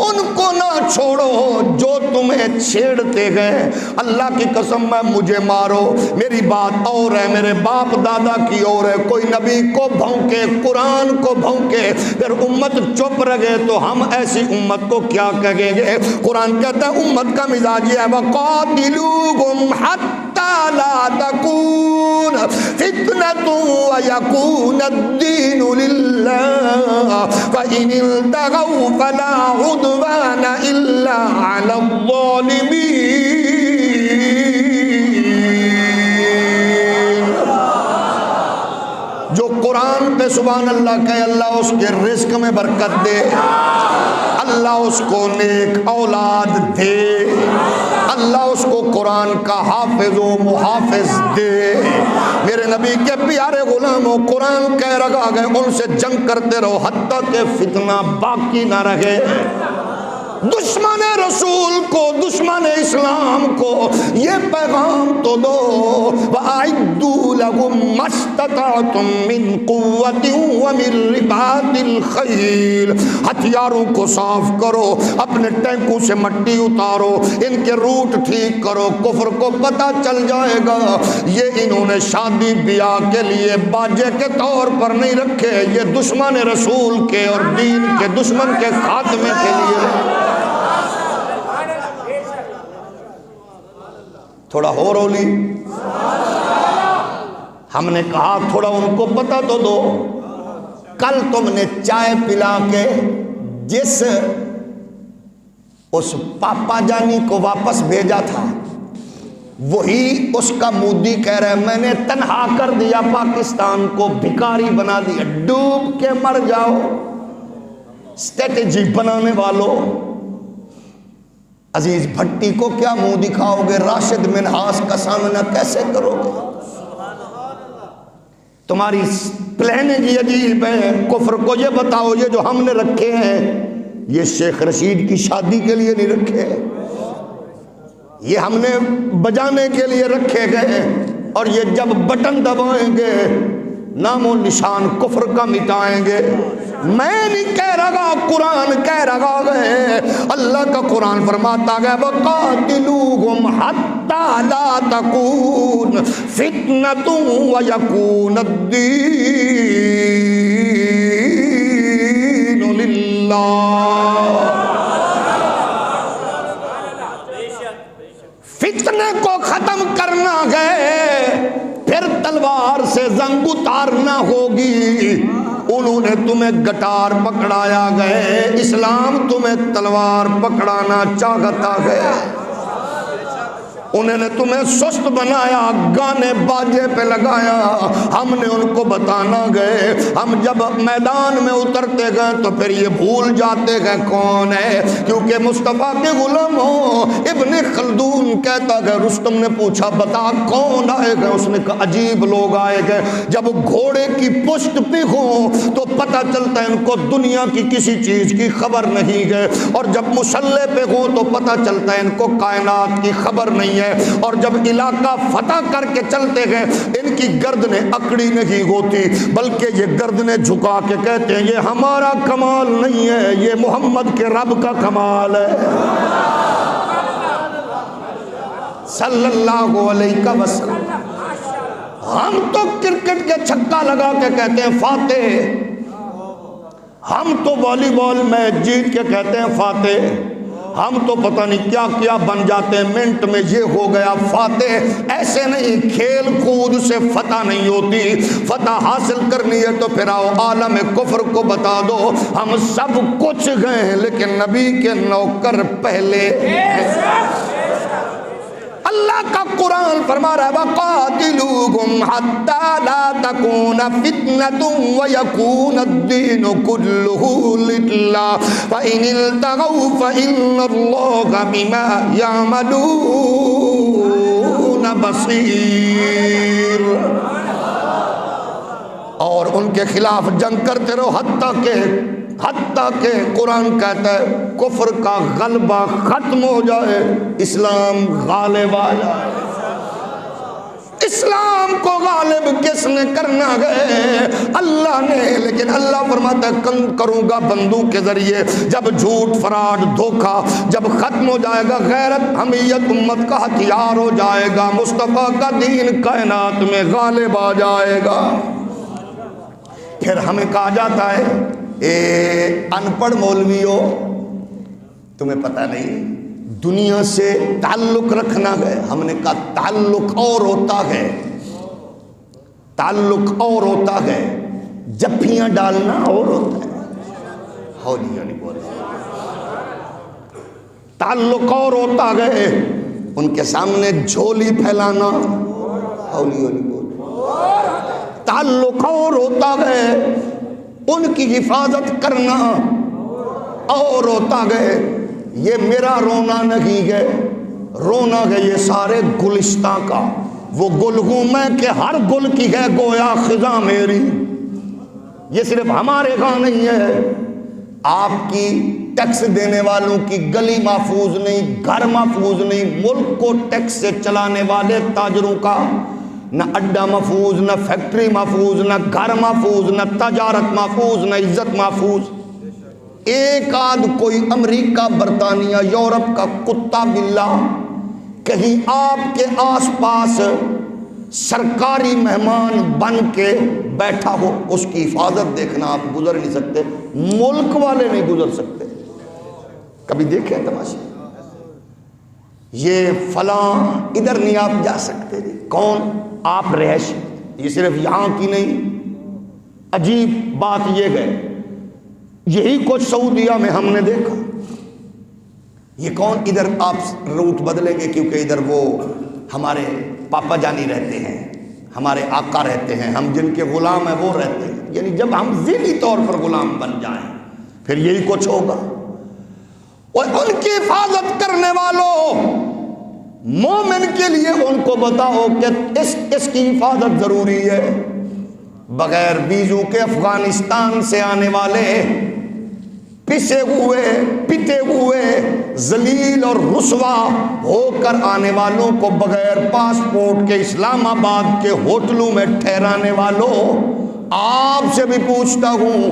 ان کو نہ چھوڑو جو تمہیں چھیڑتے گئے. اللہ کی قسم میں مجھے مارو، میری بات اور ہے، میرے باپ دادا کی اور ہے. کوئی نبی کو بھونکے، قرآن کو بھونکے، پھر امت چپ رہے تو ہم ایسی امت کو کیا کہیں گے. قرآن کہتا ہے امت کا مزاج یہ ہے وَقَاتِلُوهُمْ حَتَّى لَا تَكُونَ فِتْنَةٌ وَيَكُونَ الدِّينُ لِلَّهِ فَإِنِ الْتَغَوْا فَلَا عُدْوَانَ إِلَّا عَلَى الظَّالِمِينَ. جو قرآن پہ سبحان اللہ کہے اللہ اس کے رزق میں برکت دے، اللہ اس کو نیک اولاد دے، اللہ اس کو قرآن کا حافظ و محافظ دے. میرے نبی کے پیارے غلاموں قرآن کہہ رہا ہے ان سے جنگ کرتے رہو حتیٰ کہ فتنہ باقی نہ رہے. دشمن رسول کو، دشمن اسلام کو یہ پیغام تو دو وَأَعِدُّوا لَهُم مَّا اسْتَطَعْتُم مِّن قُوَّةٍ وَمِن رِّبَاطِ الْخَيْلِ. ہتھیاروں کو صاف کرو، اپنے ٹینکوں سے مٹی اتارو، ان کے روٹ ٹھیک کرو. کفر کو پتہ چل جائے گا یہ انہوں نے شادی بیاہ کے لیے باجے کے طور پر نہیں رکھے، یہ دشمن رسول کے اور دین کے دشمن کے خاتمے کے لیے. تھوڑا ہو رولی. ہم نے کہا تھوڑا ان کو پتہ تو دو. کل تم نے چائے پلا کے جس اس پاپا جانی کو واپس بھیجا تھا وہی اس کا مودی کہہ رہا ہے میں نے تنہا کر دیا پاکستان کو، بھکاری بنا دیا، ڈوب کے مر جاؤ. اسٹریٹجی بنانے والوں عزیز بھٹی کو کیا منہ دکھاؤ گے؟ راشد منہاس کا سامنا کیسے کرو گے؟ تمہاری پلاننگ یہ عجیب ہے، کفر کو یہ بتاؤ یہ جو ہم نے رکھے ہیں یہ شیخ رشید کی شادی کے لیے نہیں رکھے، یہ ہم نے بجانے کے لیے رکھے گئے، اور یہ جب بٹن دبائیں گے نام و نشان کفر کا مٹائیں گے۔ میں نہیں کہہ رہا، قرآن کہہ رہا ہے، اللہ کا قرآن فرماتا ہے وَقَاتِلُوهُمْ حَتَّى لَا تَكُونَ فِتْنَةٌ وَيَكُونَ الدِّينُ لِلَّهِ۔ فتنے کو ختم کرنا ہے، پھر تلوار سے زنگ اتارنا ہوگی۔ انہوں نے تمہیں گٹار پکڑایا گئے، اسلام تمہیں تلوار پکڑانا چاہتا ہے۔ انہوں نے تمہیں سست بنایا، گانے باجے پہ لگایا، ہم نے ان کو بتانا گئے۔ ہم جب میدان میں اترتے گئے تو پھر یہ بھول جاتے گئے کون ہے، کیونکہ مصطفیٰ کے غلام ہو۔ ابن خلدون کہتا ہے رستم نے پوچھا بتا کون آئے گئے، اس نے کہا عجیب لوگ آئے گئے، جب گھوڑے کی پشت پہ ہوں تو پتہ چلتا ہے ان کو دنیا کی کسی چیز کی خبر نہیں ہے، اور جب مسلح پہ ہوں تو پتہ چلتا ہے ان کو کائنات کی خبر نہیں ہے، اور جب علاقہ فتح کر کے چلتے گئے ان کی گردنیں اکڑی نہیں ہوتی، بلکہ یہ گردنیں جھکا کے کہتے ہیں یہ ہمارا کمال نہیں ہے، یہ محمد کے رب کا کمال ہے صلی اللہ علیہ وسلم۔ ہم تو کرکٹ کے چھکا لگا کے کہتے ہیں فاتح، ہم تو والی بال میچ جیت کے کہتے ہیں فاتح، ہم تو پتہ نہیں کیا کیا بن جاتے ہیں، منٹ میں یہ ہو گیا فاتح۔ ایسے نہیں، کھیل کود سے فتح نہیں ہوتی، فتح حاصل کرنی ہے تو پھر آؤ عالم کفر کو بتا دو ہم سب کچھ گئے ہیں لیکن نبی کے نوکر پہلے۔ اللہ کا قرآن فرما رہا ہے وَقَاتِلُوهُمْ حَتَّى لَا تَكُونَ فِتْنَةٌ وَيَكُونَ الدِّينُ كُلُّهُ لِلَّهِ فَإِنِ الْتَغَوْا فَإِنَّ اللَّهَ بِمَا يَعْمَلُونَ بَصِيرٌ۔ اور ان کے خلاف جنگ کرتے رہو حتیٰ کہ قرآن کہتا ہے کفر کا غلبہ ختم ہو جائے، اسلام غالب آ جائے۔ اسلام کو غالب کس نے کرنا ہے؟ اللہ نے، لیکن اللہ فرماتا ہے کروں گا بندوں کے ذریعے۔ جب جھوٹ فراڈ دھوکہ جب ختم ہو جائے گا، غیرت حمیت امت کا ہتھیار ہو جائے گا، مصطفیٰ کا دین کائنات میں غالب آ جائے گا۔ پھر ہمیں کہا جاتا ہے ان پڑھ مولوی ہو، تمہیں پتہ نہیں دنیا سے تعلق رکھنا ہے۔ ہم نے کہا تعلق اور ہوتا ہے، تعلق اور ہوتا ہے، جفیاں ڈالنا اور ہوتا ہے۔ ہولی ہولی بول، تعلق اور ہوتا ہے، ان کے سامنے جھولی پھیلانا، ہولی ہولی بول، تعلق اور ہوتا ہے، ان کی حفاظت کرنا اور ہوتا ہے۔ یہ میرا رونا نہیں ہے، رونا ہے یہ سارے گلستان کا۔ وہ گل ہوں میں کہ ہر گل کی ہے گویا خزاں میری۔ یہ صرف ہمارے گاں نہیں ہے، آپ کی ٹیکس دینے والوں کی گلی محفوظ نہیں، گھر محفوظ نہیں، ملک کو ٹیکس سے چلانے والے تاجروں کا نہ اڈا محفوظ، نہ فیکٹری محفوظ، نہ گھر محفوظ، نہ تجارت محفوظ، نہ عزت محفوظ۔ ایک آدھ کوئی امریکہ، برطانیہ، یورپ کا کتا بلا کہیں آپ کے آس پاس سرکاری مہمان بن کے بیٹھا ہو، اس کی حفاظت دیکھنا آپ گزر نہیں سکتے، ملک والے نہیں گزر سکتے۔ کبھی دیکھیں تماشا، یہ فلاں ادھر نہیں آپ جا سکتے، کون؟ آپ رہائش، یہ صرف یہاں کی نہیں۔ عجیب بات یہ ہے، یہی کچھ سعودیہ میں ہم نے دیکھا۔ یہ کون؟ ادھر آپ روٹ بدلیں گے کیونکہ ادھر وہ ہمارے پاپا جانی رہتے ہیں، ہمارے آقا رہتے ہیں، ہم جن کے غلام ہیں وہ رہتے ہیں، یعنی جب ہم ذہنی طور پر غلام بن جائیں پھر یہی کچھ ہوگا۔ اور ان کی حفاظت کرنے والوں، مومن کے لیے ان کو بتاؤ کہ اس کی حفاظت ضروری ہے۔ بغیر ویزو کے افغانستان سے آنے والے پسے ہوئے پٹے ہوئے ذلیل اور رسوا ہو کر آنے والوں کو بغیر پاسپورٹ کے اسلام آباد کے ہوٹلوں میں ٹھہرانے والوں آپ سے بھی پوچھتا ہوں،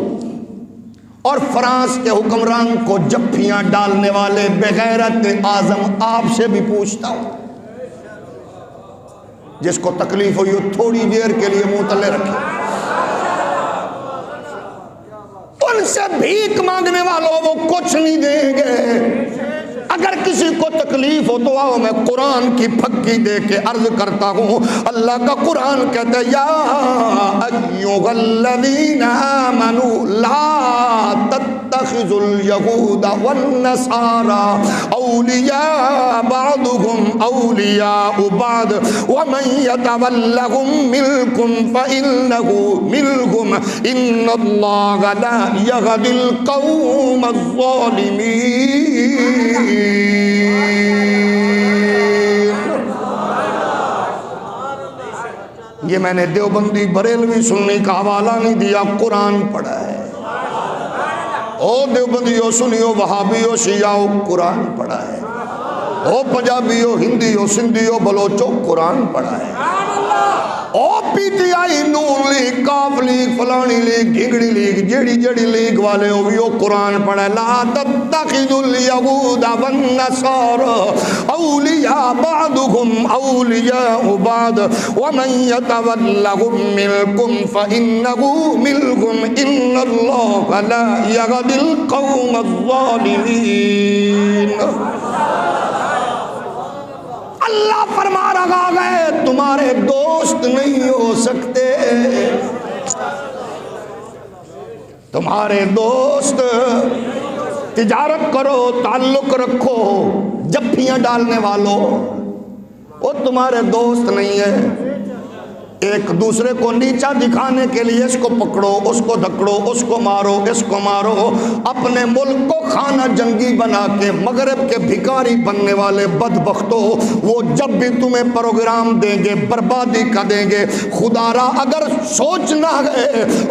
اور فرانس کے حکمران کو جفیاں ڈالنے والے بغیرت اعظم آپ سے بھی پوچھتا ہوں، جس کو تکلیف ہوئی ہو تھوڑی دیر کے لیے منہ تلے رکھے، ان سے بھیک مانگنے والوں وہ کچھ نہیں دیں گے۔ اگر کسی کو تکلیف ہو تو آؤ میں قرآن کی پھکی دے کے عرض کرتا ہوں، اللہ کا قرآن کہتا ہے یا ایھا الذین آمنوا لا تتخذوا اليہود والنصارى اولیاء بعضهم اولیاء بعض ومن يتولهم منکم فإنه منهم ان اللہ لا یہدی القوم الظالمین۔ یہ میں نے دیوبندی بریلوی سننے کا حوالہ نہیں دیا، قرآن پڑھا ہے۔ او دیوبندیو سنیو، وہابیو شیعو، قرآن پڑھا ہے۔ او پنجابیو ہندیو سندھیو بلوچو، قرآن پڑھا ہے۔ او پی ٹی آئی نون لیگ کاف لیگ فلانی لیگ گھنگڑی لیگ جیڑی جیڑی لیگ والے ہو بھی قرآن پڑھے لا تتخذوا اليہود والنصارى اولیاء بعضهم اولیاء بعض ومن يتولهم منکم فإنه منهم ان اللہ لا یہدی القوم الظالمین۔ اللہ فرما رہا ہے تمہارے دوست نہیں ہو سکتے، تمہارے دوست تجارت کرو تعلق رکھو، جفیاں ڈالنے والوں وہ تمہارے دوست نہیں ہے۔ ایک دوسرے کو نیچا دکھانے کے لیے اس کو پکڑو اس کو دھکڑو اس کو مارو اس کو مارو، اپنے ملک کو خانہ جنگی بنا کے مغرب کے بھکاری بننے والے بدبختو، وہ جب بھی تمہیں پروگرام دیں گے بربادی کا دیں گے۔ خدا را اگر سوچنا ہے،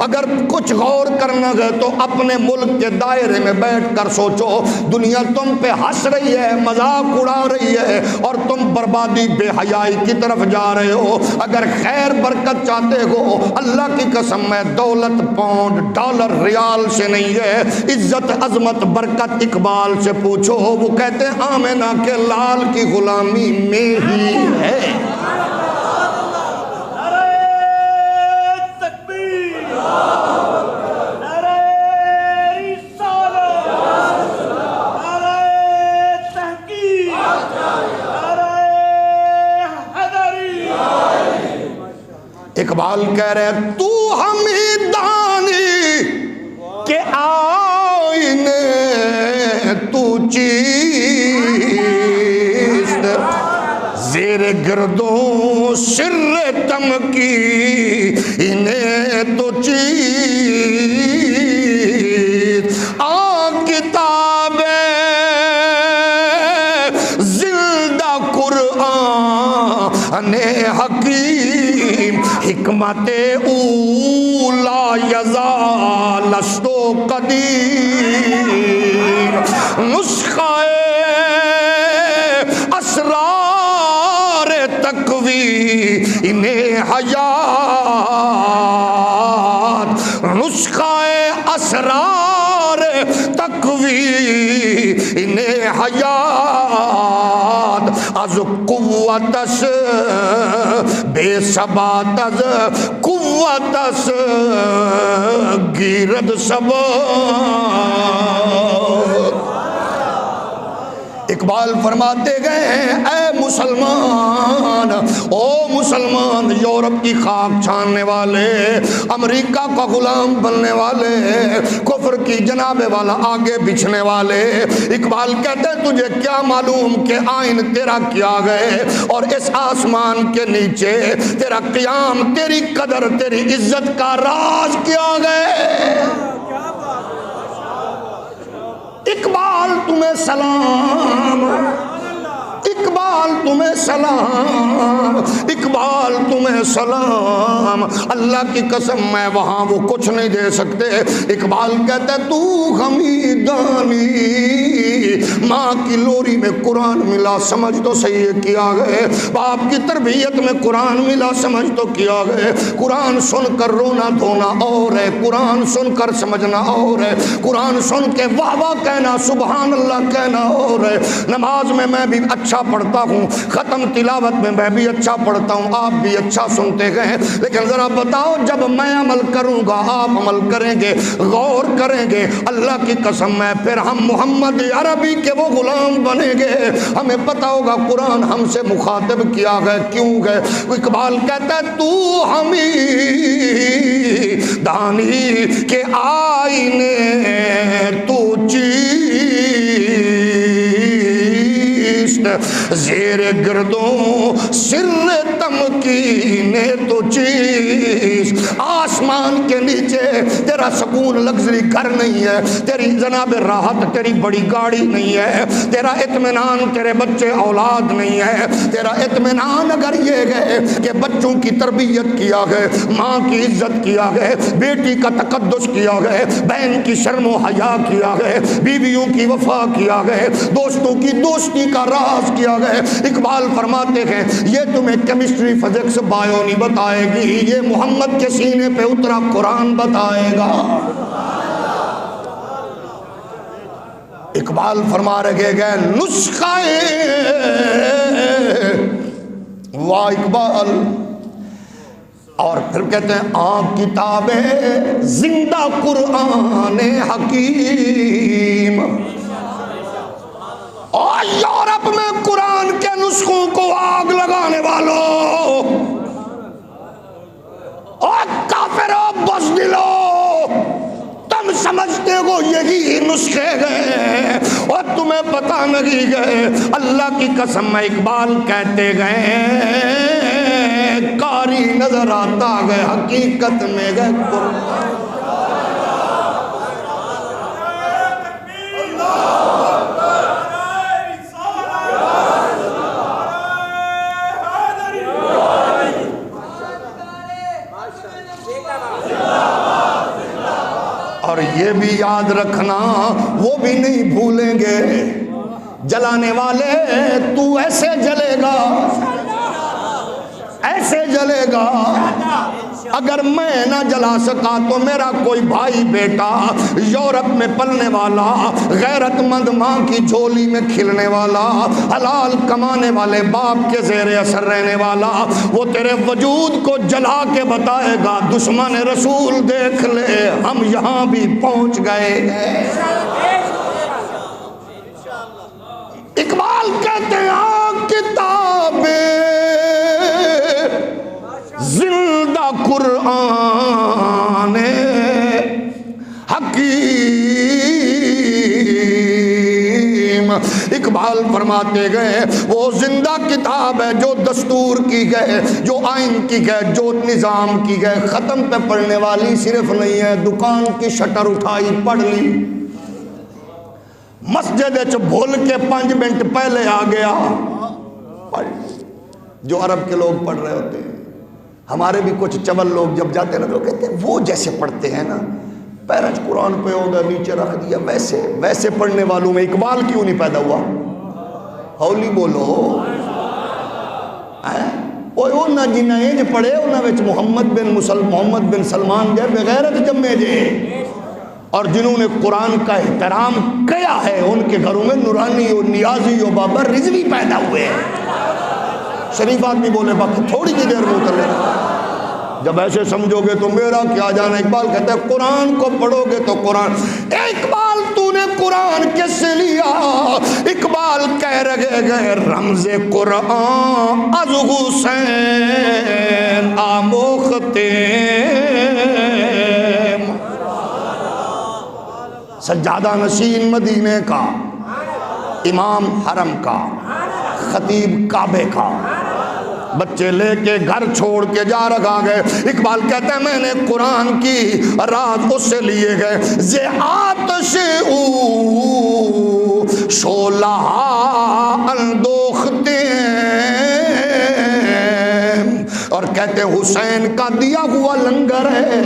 اگر کچھ غور کرنا ہے تو اپنے ملک کے دائرے میں بیٹھ کر سوچو، دنیا تم پہ ہنس رہی ہے، مذاق اڑا رہی ہے اور تم بربادی بے حیائی کی طرف جا رہے ہو۔ اگر خیر برکت چاہتے ہو، اللہ کی قسم میں دولت پاؤنڈ ڈالر ریال سے نہیں ہے، عزت عظمت برکت اقبال سے پوچھو، وہ کہتے ہیں آمنہ کے لال کی غلامی میں ہی ہے۔ اقبال کہہ رہے ہیں تو ہمیں دانی کہ آئینے تو چیست، زیر گردوں سر تمکی انہیں تو چیست، آن کتاب زندہ قرآن حکیم، حکمت اولا یزالست و قدیر، نسخہ اسرار تقوی انہیں حیات، نسخہ اسرار تقوی انہیں حیات، از قوتس بے ثباتز قوتس گیرد ثبات۔ اقبال فرماتے گئے ہیں اے مسلمان، او مسلمان، یورپ کی خاک چھاننے والے، امریکہ کا غلام بننے والے، کفر کی جناب والا آگے بچھنے والے، اقبال کہتے ہیں تجھے کیا معلوم کہ آئین تیرا کیا گئے اور اس آسمان کے نیچے تیرا قیام، تیری قدر، تیری عزت کا راز کیا گئے۔ اقبال تمہیں سلام، اقبال تمہیں سلام، اقبال تمہیں سلام، اللہ کی قسم میں وہاں وہ کچھ نہیں دے سکتے۔ اقبال کہتا ہے تو حمیدانی، ماں کی لوری میں قرآن ملا سمجھ تو صحیح کیا گئے، باپ کی تربیت میں قرآن ملا سمجھ تو کیا گئے۔ قرآن سن کر رونا دھونا اور ہے، قرآن سن کر سمجھنا اور ہے، قرآن سن کے واہ واہ کہنا سبحان اللہ کہنا اور ہے۔ نماز میں بھی اچھا پڑھتا ہوں، ختم تلاوت میں بھی اچھا پڑھتا ہوں، آپ بھی اچھا سنتے گئے، لیکن ذرا بتاؤ جب میں عمل کروں گا آپ عمل کریں گے، غور کریں گے، اللہ کی قسم ہے پھر ہم محمد عربی کے وہ غلام بنیں گے، ہمیں پتہ ہوگا قرآن ہم سے مخاطب کیا گئے کیوں گئے۔ اقبال کہتا ہے تو حمیدانی کے آئینے تو چیست، زیر گردوں سر تمکینے تو چیز، آسمان کے نیچے تیرا سکون لگژری گھر نہیں ہے، تیری جناب راحت تیری بڑی گاڑی نہیں ہے، تیرا اطمینان تیرے بچے اولاد نہیں ہے، تیرا اطمینان اگر یہ ہے کہ بچوں کی تربیت کیا گئے، ماں کی عزت کیا گئے، بیٹی کا تقدس کیا گئے، بہن کی شرم و حیا کیا گئے، بیویوں کی وفا کیا گئے، دوستوں کی دوستی کا راز کیا گئے۔ اقبال فرماتے ہیں یہ تمہیں کیمسٹری فزکس بایو نہیں بتائے گی، یہ محمد کے سینے پہ اترا قرآن بتائے گا۔ اقبال فرما رہے گئے نسخہ واہ اقبال، اور پھر کہتے ہیں آن کتاب زندہ قرآن حکیم، اور یورپ میں قرآن کے نسخوں کو آگ لگانے والوں، اور کافروں بزدلوں، تم سمجھتے ہو یہی نسخے گئے اور تمہیں پتہ نہیں گئے۔ اللہ کی قسم میں اقبال کہتے گئے کاری نظر آتا گئے حقیقت میں گئے قرآن۔ اور یہ بھی یاد رکھنا، وہ بھی نہیں بھولیں گے، جلانے والے تو ایسے جلے گا، ایسے جلے گا، اگر میں نہ جلا سکا تو میرا کوئی بھائی بیٹا یورپ میں پلنے والا، غیرت مند ماں کی جھولی میں کھلنے والا، حلال کمانے والے باپ کے زیر اثر رہنے والا، وہ تیرے وجود کو جلا کے بتائے گا دشمن رسول دیکھ لے ہم یہاں بھی پہنچ گئے ہیں۔ اقبال کہتے ہیں کتابیں زندہ قرآن حکیم، اقبال فرماتے گئے وہ زندہ کتاب ہے جو دستور کی گئے، جو آئین کی گئے، جو نظام کی گئے، ختم پہ پڑھنے والی صرف نہیں ہے، دکان کی شٹر اٹھائی پڑھ لی، مسجد بھول کے 5 منٹ پہلے آ گیا پڑھ، جو عرب کے لوگ پڑھ رہے ہوتے ہیں۔ ہمارے بھی کچھ چول لوگ جب جاتے ہیں نا تو کہتے ہیں وہ جیسے پڑھتے ہیں نا، پیرج قرآن پہ ہوگا نیچے رکھ دیا، ویسے پڑھنے والوں میں اقبال کیوں نہیں پیدا ہوا؟ ہولی بولو اونا جنہ انج پڑھے اونا وچ محمد بن سلمان جے بغیرت جمے جے، اور جنہوں نے قرآن کا احترام کیا ہے ان کے گھروں میں نورانی اور نیازی اور بابر رضوی پیدا ہوئے ہیں۔ شریف آدمی بولے باقی تھوڑی کی دیر میں اتر لینا، جب ایسے سمجھو گے تو میرا کیا جانا۔ اقبال کہتا ہے قرآن کو پڑھو گے تو قرآن، اقبال تو نے قرآن کس سے لیا؟ اقبال کہہ رہے گئے رمز قرآن از حسین آموختے، سجادہ نشین مدینے کا، امام حرم کا، خطیب کعبے کا، بچے لے کے گھر چھوڑ کے جا رکھا گئے۔ اقبال کہتا ہے میں نے قرآن کی رات اس سے لیے گئے، زِ آتش او شعلہ اندوختے اور کہتے حسین کا دیا ہوا لنگر ہے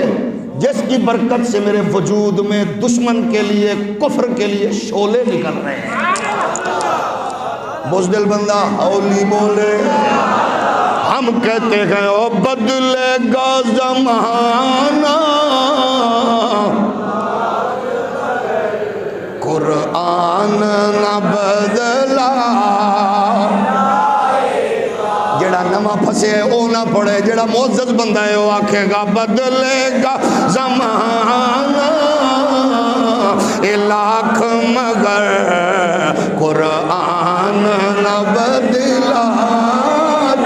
جس کی برکت سے میرے وجود میں دشمن کے لیے کفر کے لیے شعلے نکل رہے ہیں. بزدل بندہ اولی بولے. ہم کہتے ہیں او بدلے گا زمانہ قرآن نہ بدلا. جڑا نواں پھسے او نہ پڑے, جڑا معزز بندہ ہے وہ آکھے گا بدلے گا زمانہ لاکھ مگر قرآن نہ بدلا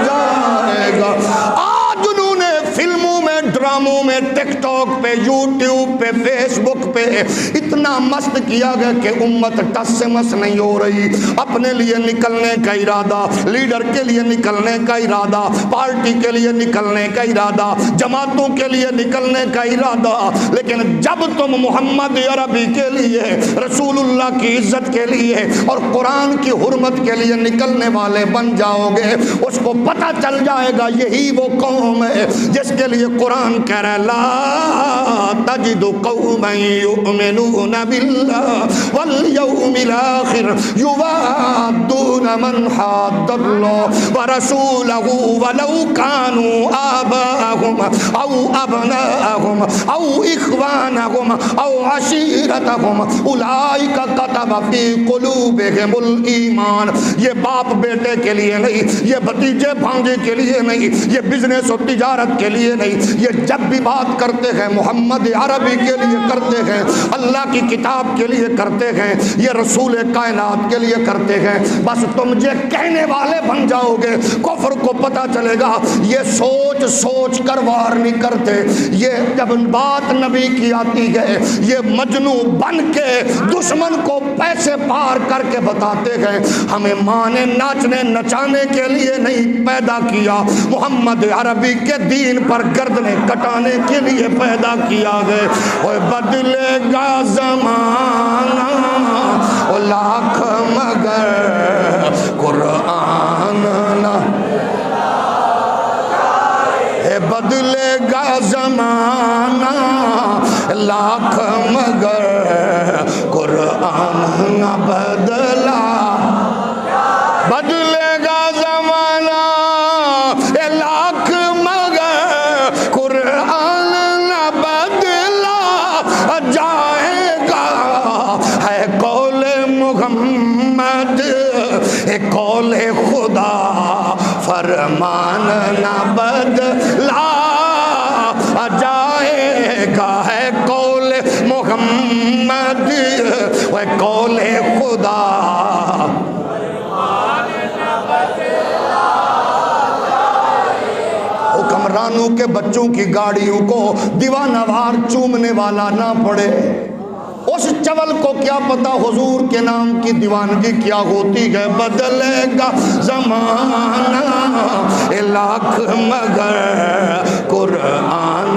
جائے گا. آج انہوں نے فلموں میں, ڈراموں میں, ٹک ٹاک پہ, یوٹیوب پہ, فیس بک پہ اتنا مست کیا گیا کہ امت ٹس سے مس نہیں ہو رہی. اپنے لیے نکلنے کا ارادہ, لیڈر کے لیے نکلنے کا ارادہ, پارٹی کے لیے نکلنے کا ارادہ, جماعتوں کے لیے نکلنے کا ارادہ. لیکن جب تم محمد عربی کے لیے, رسول اللہ کی عزت کے لیے اور قرآن کی حرمت کے لیے نکلنے والے بن جاؤ گے, اس کو پتہ چل جائے گا یہی وہ قوم ہے جس کے لیے قرآن کہہ رہا ہے لا تجد قوما یؤمنون باللہ والیوم الاخر یوادون من حاد اللہ ورسولہ ولو كانوا آباءهم او ابناءهم او اخوانهم او عشیرتهم اولئک کتب فی قلوبهم الایمان. یہ باپ بیٹے کے لیے نہیں, یہ بھتیجے بھانجے کے لیے نہیں, یہ بزنس اور تجارت کے لیے نہیں, یہ جب بھی بات کرتے ہیں محمد عربی کے لیے کرتے ہیں, اللہ کی کتاب کے لیے کرتے ہیں, یہ رسول کائنات کے لیے کرتے ہیں. بس تم یہ کہنے والے بن جاؤ گے, کفر کو پتہ چلے گا یہ سوچ سوچ کر وار نہیں کرتے. یہ جب بات نبی کی آتی ہے یہ مجنو بن کے دشمن کو پیسے پار کر کے بتاتے ہیں ہمیں ماں نے ناچنے نچانے کے لیے نہیں پیدا کیا, محمد عربی کے دین پر گردنیں کٹانے کے لیے پیدا کیا گئے. اوے بدلے گا زمانہ لاکھ مگر قرآن نہ بدلے گا زمانہ لاکھ مگر قرآن نہ بدلا. بدلے گا زمانہ لاکھ مگر قرآن نہ بدلا جائے گا. ہے قول محمد قول خدا فرمان نہ بدلا جائے گا. ہے قول محمد و قول خدا حکمرانوں کے بچوں کی گاڑیوں کو دیوانہ وار چومنے والا نہ پڑے. اس چول کو کیا پتا حضور کے نام کی دیوانگی کیا ہوتی ہے. بدلے گا زمانہ لاکھ مگر قرآن.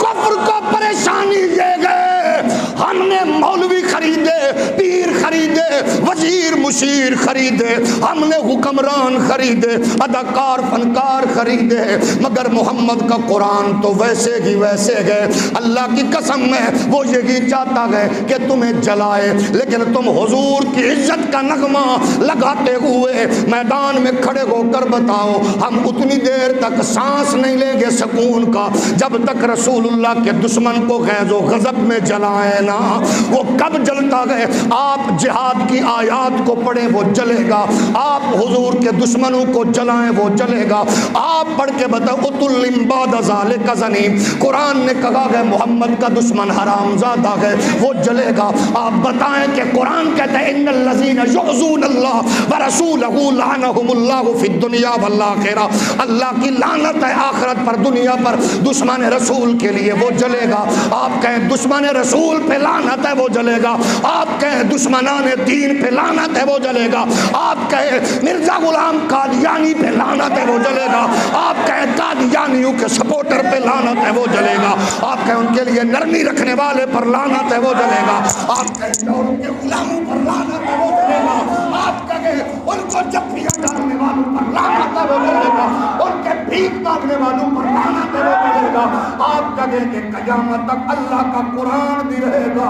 کفر کو پریشانی دے گئے, ہم نے مولوی خریدے, پیر خریدے, وزیر مشیر خریدے, ہم نے حکمران خریدے, اداکار فنکار خریدے, مگر محمد کا قرآن تو ویسے ہی ویسے ہے. اللہ کی قسم ہے وہ یہی چاہتا ہے کہ تمہیں جلائے, لیکن تم حضور کی عزت کا نغمہ لگاتے ہوئے میدان میں کھڑے ہو کر بتاؤ, ہم اتنی دیر تک سانس نہیں لیں گے سکون کا جب تک رسول اللہ کے دشمن کو غیظ و غضب میں جلائے نا. وہ کب جلتا ہے؟ آپ جہاد کی آیات کو پڑھیں وہ جلے گا, آپ حضور کے دشمنوں کو جلائیں وہ جلے گا. آپ پڑھ کے بتاؤ اتل بعد ذالک زنیم, قرآن نے کہا ہے محمد کا دشمن حرام زادہ ہے وہ جلے گا. آپ بتائیں کہ قرآن کہتا ہے ان الذین یعظون اللہ ورسولہ لعنہم اللہ فی الدنیا والآخرہ, اللہ کی لعنت ہے آخرت پر دنیا پر دشمن رسول کے لیے وہ جلے گا. آپ کہیں دشمن رسول پہ لعنت ہے وہ جلے گا, آپ کہیں دشمنان دین پہ لعنت ہے وہ جلے گا. آپ کہیں مرزا غلام قادیانی پہ لعنت ہے وہ جلے گا. آپ کہیں قادیانیوں کے سپورٹر پہ لعنت ہے وہ جلے گا. آپ کہیں ان کے لیے نرمی رکھنے والے پر لعنت ہے وہ جلے گا. آپ کہیں ان کے غلاموں پر لعنت ہے وہ جلے گا. آپ کہیں ان کو جفیاں ڈالنے والوں پر لعنت ہے وہ جلے گا. ان کے بھیک مانگنے والوں پر لعنت ہے وہ جلے گا. آپ کہیں کہ قیامت تک اللہ کا قرآن بھی رہے گا.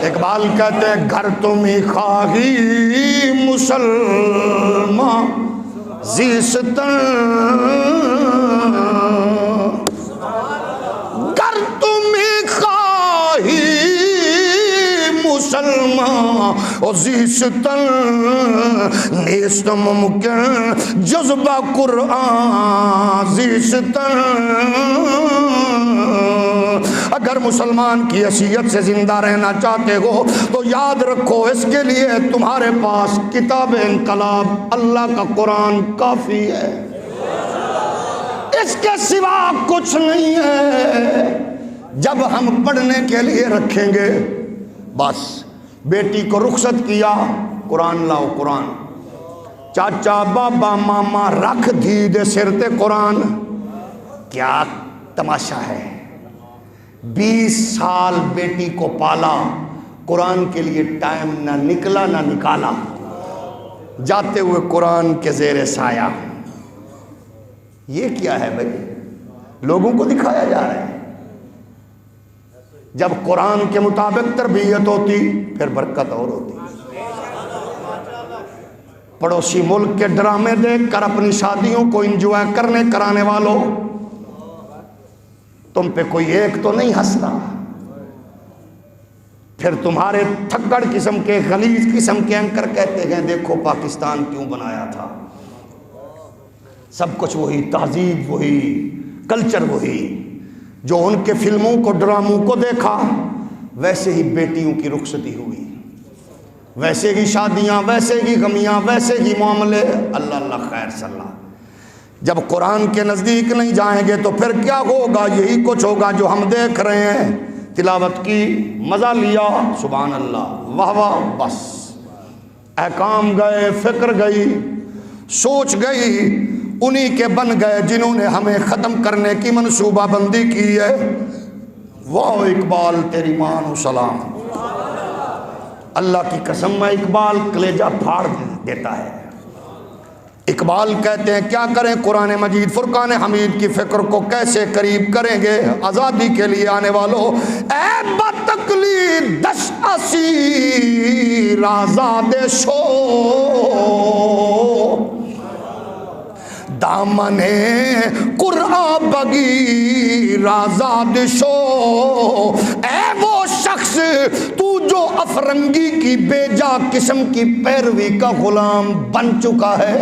اقبال کہتے ہیں گھر تم ہی خواہی مسلمان زیستن، گر تم ہی خواہی مسلمان زیستن، نیست ممکن جذبہ قرآن زیستن. اگر مسلمان کی حیثیت سے زندہ رہنا چاہتے ہو تو یاد رکھو اس کے لیے تمہارے پاس کتاب انقلاب اللہ کا قرآن کافی ہے، اس کے سوا کچھ نہیں ہے. جب ہم پڑھنے کے لیے رکھیں گے بس بیٹی کو رخصت کیا قرآن لاؤ قرآن، چاچا بابا ماما رکھ دی دے سر تے قرآن. کیا تماشا ہے، 20 سال بیٹی کو پالا، قرآن کے لیے ٹائم نہ نکلا نہ نکالا، جاتے ہوئے قرآن کے زیر سایہ. یہ کیا ہے بھائی؟ لوگوں کو دکھایا جا رہا ہے. جب قرآن کے مطابق تربیت ہوتی پھر برکت اور ہوتی. پڑوسی ملک کے ڈرامے دیکھ کر اپنی شادیوں کو انجوائے کرنے کرانے والوں، تم پہ کوئی ایک تو نہیں ہنستا. پھر تمہارے تھکڑ قسم کے غلیظ قسم کے اینکر کہتے ہیں دیکھو پاکستان کیوں بنایا تھا. سب کچھ وہی، تہذیب وہی، کلچر وہی. جو ان کے فلموں کو ڈراموں کو دیکھا ویسے ہی بیٹیوں کی رخصتی ہوئی، ویسے ہی شادیاں، ویسے ہی غمیاں، ویسے ہی معاملے. اللہ اللہ خیر صلی اللہ. جب قرآن کے نزدیک نہیں جائیں گے تو پھر کیا ہوگا؟ یہی کچھ ہوگا جو ہم دیکھ رہے ہیں. تلاوت کی، مزہ لیا، سبحان اللہ، واہ واہ، بس احکام گئے، فکر گئی، سوچ گئی، انہی کے بن گئے جنہوں نے ہمیں ختم کرنے کی منصوبہ بندی کی ہے. واہ اقبال تیری مان و سلام. اللہ کی قسم میں اقبال کلیجہ پھاڑ دیتا ہے. اقبال کہتے ہیں کیا کریں قرآن مجید فرقان حمید کی فکر کو کیسے قریب کریں گے آزادی کے لیے آنے والوں. اے بتکلید دش اسیر آزاد شو، دامن قرآن بگیر آزاد شو. اے وہ شخص تو جو افرنگی کی بے جا قسم کی پیروی کا غلام بن چکا ہے،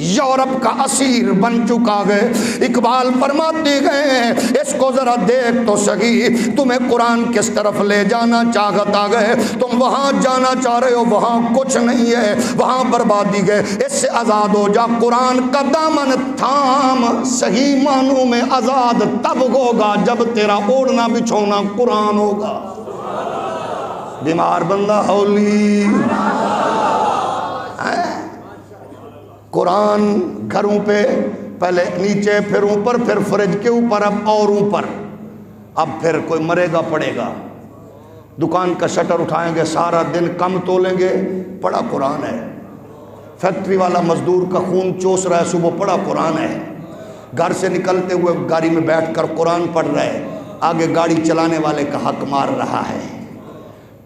یورپ کا اسیر بن چکا ہے. اقبال فرماتے گئے اس کو ذرا دیکھ تو سہی، تمہیں قرآن کس طرف لے جانا چاہتا گئے، تم وہاں جانا چاہ رہے ہو، وہاں کچھ نہیں ہے، وہاں بربادی گئے. اس سے آزاد ہو جا، قرآن کا دامن تھام. صحیح معنوں میں آزاد تب ہوگا جب تیرا اوڑھنا بچھونا قرآن ہوگا. بیمار بندہ ہولی قرآن گھروں پہ پہلے نیچے، پھر اوپر، پھر فرج کے اوپر، اب اور اوپر. اب پھر کوئی مرے گا پڑے گا، دکان کا شٹر اٹھائیں گے، سارا دن کم تولیں گے، پڑا قرآن ہے. فیکٹری والا مزدور کا خون چوس رہا ہے، صبح پڑا قرآن ہے. گھر سے نکلتے ہوئے گاڑی میں بیٹھ کر قرآن پڑھ رہا ہے، آگے گاڑی چلانے والے کا حق مار رہا ہے.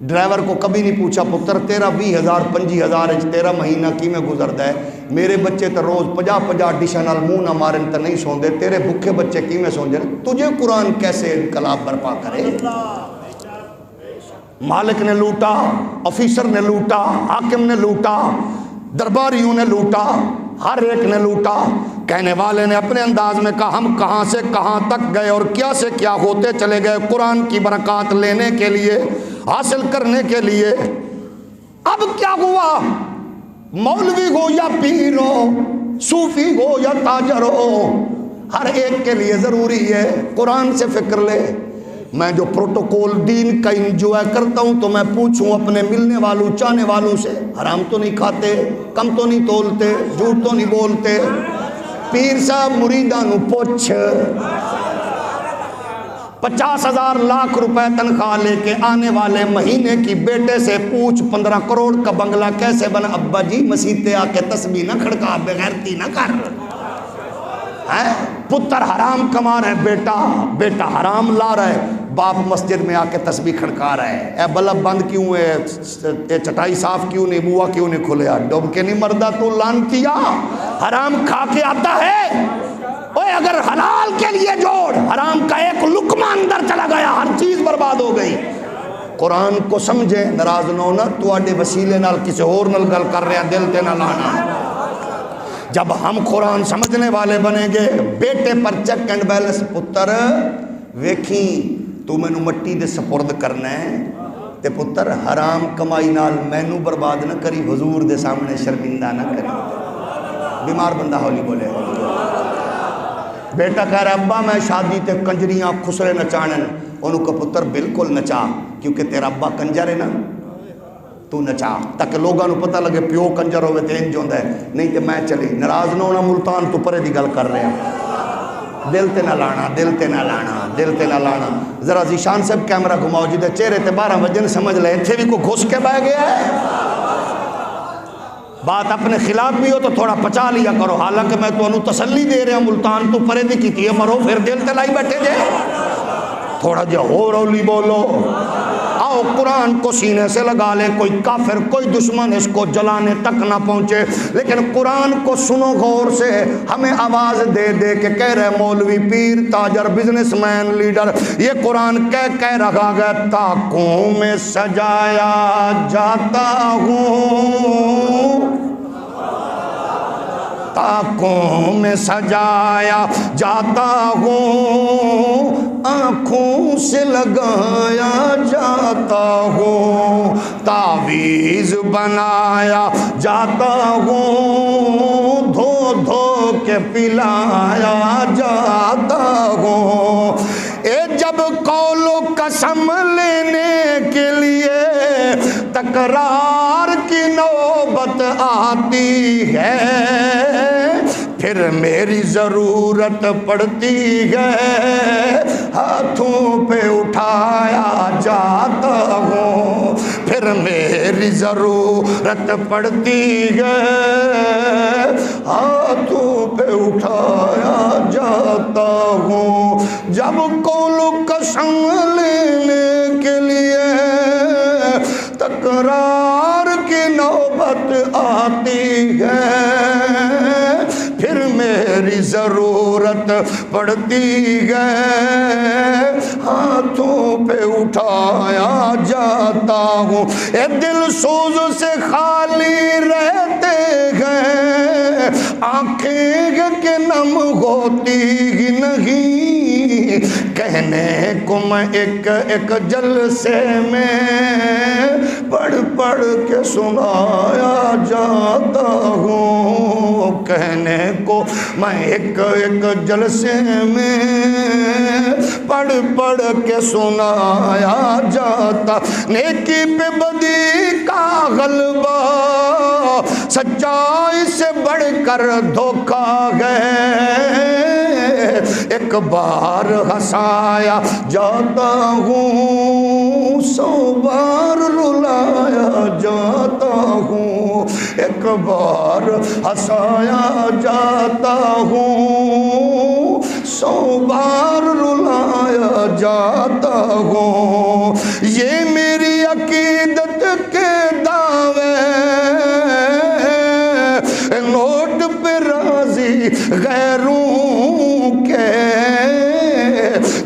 ڈرائیور کو کبھی نہیں پوچھا پتر تیرا 20,000 25,000 تیرا مہینہ کی میں گزردا ہے، میرے بچے تو روز 50 ڈشاں نال منہ نہ مارن تو نہیں سوندے، تیرے بھوکے بچے کی میں سوندے، تجھے قرآن کیسے انقلاب برپا کرے؟ مالک نے لوٹا، آفیسر نے لوٹا، حاکم نے لوٹا، درباریوں نے لوٹا، ہر ایک نے لوٹا۔ کہنے والے نے اپنے انداز میں کہا ہم کہاں سے کہاں تک گئے اور کیا سے کیا ہوتے چلے گئے قرآن کی برکات لینے کے لیے، حاصل کرنے کے لیے۔ اب کیا ہوا؟ مولوی ہو یا پیر ہو، صوفی ہو یا تاجر ہو، ہر ایک کے لیے ضروری ہے قرآن سے فکر لے۔ میں جو پروٹوکول دین کا انجوائے کرتا ہوں تو میں پوچھوں اپنے ملنے والوں چاہنے والوں سے، حرام تو نہیں کھاتے، کم تو نہیں تولتے، جھوٹ تو نہیں بولتے؟ پیر صاحب مریداں نو پوچھ، 50,000 لاکھ روپے تنخواہ لے کے آنے والے مہینے کی بیٹے سے پوچھ 15 کروڑ کا بنگلہ کیسے بنا؟ ابا جی مسیتے آ کے تسبیح نہ کھڑکا، بغیرتی نہ کر۔ پتر حرام کما رہے، بیٹا حرام لا رہا ہے، باپ مسجد میں آ کے تسبیح کھڑکا رہا ہے، اے بلب بند کیوں ہے، اے چٹائی صاف کیوں نہیں، بوا کیوں نہیں کھلیا، ڈوب کے نہیں مردہ تو لانتیا، حرام کھا کے آتا ہے۔ اوے اگر حلال کے لیے جوڑ، حرام کا ایک لقمہ اندر چلا گیا ہر چیز برباد ہو گئی۔ قرآن کو سمجھے، ناراض نہ ہونا، تو آڈے وسیلے نال کسی اور نال گل کر رہے ہیں، دل تے نہ لانا۔ جب ہم قرآن سمجھنے والے بنیں گے، بیٹے پر چیک اینڈ بیلنس، پتر ویکھی تو مینو مٹی دے سپرد کرنا ہے تے پتر حرام کمائی نال مینو برباد نہ کری، حضور دے سامنے شرمندہ نہ کری۔ بیمار بندہ ہولی بولے۔ بیٹا کہہ رہا ابا میں شادی تے کنجریاں خسرے نچانن، انہوں کا پتر بالکل نچا، کیونکہ تیرا ابا کنجر ہے نا، تو نچا تاکہ لوگاں نو پتہ لگے پیو کنجر ہوئے تے انج ہوندا ہے، نہیں تے میں چلی۔ ناراض نہ ہونا، ملتان تو پرے دی گل کر رہے ہیں، دل تے نہ لانا، دل تے نہ لانا، دل تے نہ لانا۔ ذرا ذیشان صاحب کیمرہ گھماؤ جی دے چہرے تے 12 وجن سمجھ لے ایتھے بھی کوئی گھس کے بہ گیا ہے۔ بات اپنے خلاف بھی ہو تو تھوڑا پچا لیا کرو، حالانکہ میں تو انہوں تسلی دے رہا ہوں، ملتان تو پرے دی کیتی ہے، مرو پھر دل تے لائی بیٹھے جے، تھوڑا جا ہو رولی بولو۔ آؤ قرآن کو سینے سے لگا لے، کوئی کافر کوئی دشمن اس کو جلانے تک نہ پہنچے، لیکن قرآن کو سنو غور سے۔ ہمیں آواز دے دے کے کہہ رہے مولوی پیر تاجر بزنس مین لیڈر، یہ قرآن کہہ رہا گا تاکوں میں سجایا جاتا ہوں، تاکوں میں سجایا جاتا ہوں، آنکھوں سے لگایا جاتا ہوں، تعویذ بنایا جاتا ہوں، دھو دھو کے پلایا جاتا ہوں۔ اے جب قول و قسم لینے کے لیے تکرار کی نوبت آتی ہے، پھر میری ضرورت پڑتی ہے، ہاتھوں پہ اٹھایا جاتا ہوں، پھر میری ضرورت پڑتی ہے، ہاتھوں پہ اٹھایا جاتا ہوں۔ جب قول و قسم لینے کے لیے تکرار کی نوبت آتی ہے، پھر میری ضرورت پڑتی ہے، ہاتھوں پہ اٹھایا جاتا ہوں۔ اے دل سوز سے خالی رہتے ہیں، آنکھیں کہ نم ہوتی ہی نہیں، کہنے کو میں ایک ایک جلسے میں پڑھ پڑھ کے سنایا جاتا ہوں، کہنے کو میں ایک ایک جلسے میں پڑھ پڑھ کے سنایا جاتا۔ نیکی پہ بدی کا غلبہ سچائی سے بڑھ کر دھوکا ہے، ایک بار ہنسایا جاتا ہوں، 100 بار رلایا جاتا ہوں، ایک بار ہنسایا جاتا ہوں، 100 بار رلایا جاتا ہوں۔ یہ میری عقیدت غیروں کے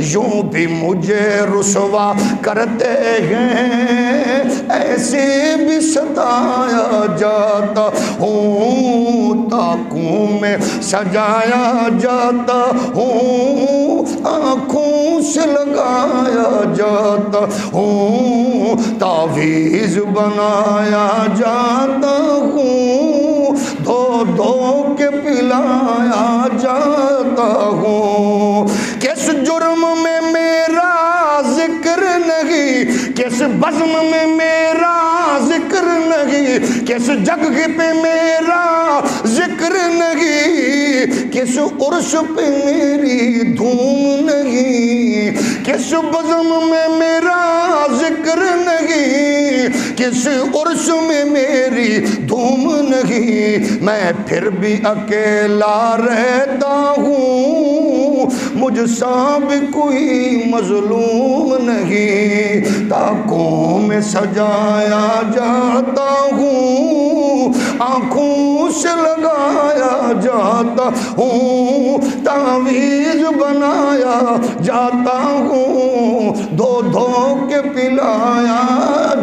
یوں بھی مجھے رسوا کرتے ہیں، ایسے بھی ستایا جاتا ہوں، تاکوں میں سجایا جاتا ہوں، آنکھوں سے لگایا جاتا ہوں، تعویذ بنایا جاتا ہوں، دھو دھو کے پلایا جاتا ہوں۔ کس جرم میں میرا ذکر نہیں، کس بزم میں میرا ذکر نہیں، کس جگ پہ میرا ذکر نہیں، کس عرش پہ میری دھوم نہیں، کس بزم میں میرا ذکر نہیں، کس عرش میں میری دھوم نہیں، میں پھر بھی اکیلا رہتا ہوں، مجھ سا بھی کوئی مظلوم نہیں، تاکوں میں سجایا جاتا ہوں، آنکھوں سے لگایا جاتا ہوں، تعویذ بنایا جاتا ہوں، دھو دھو کے پلایا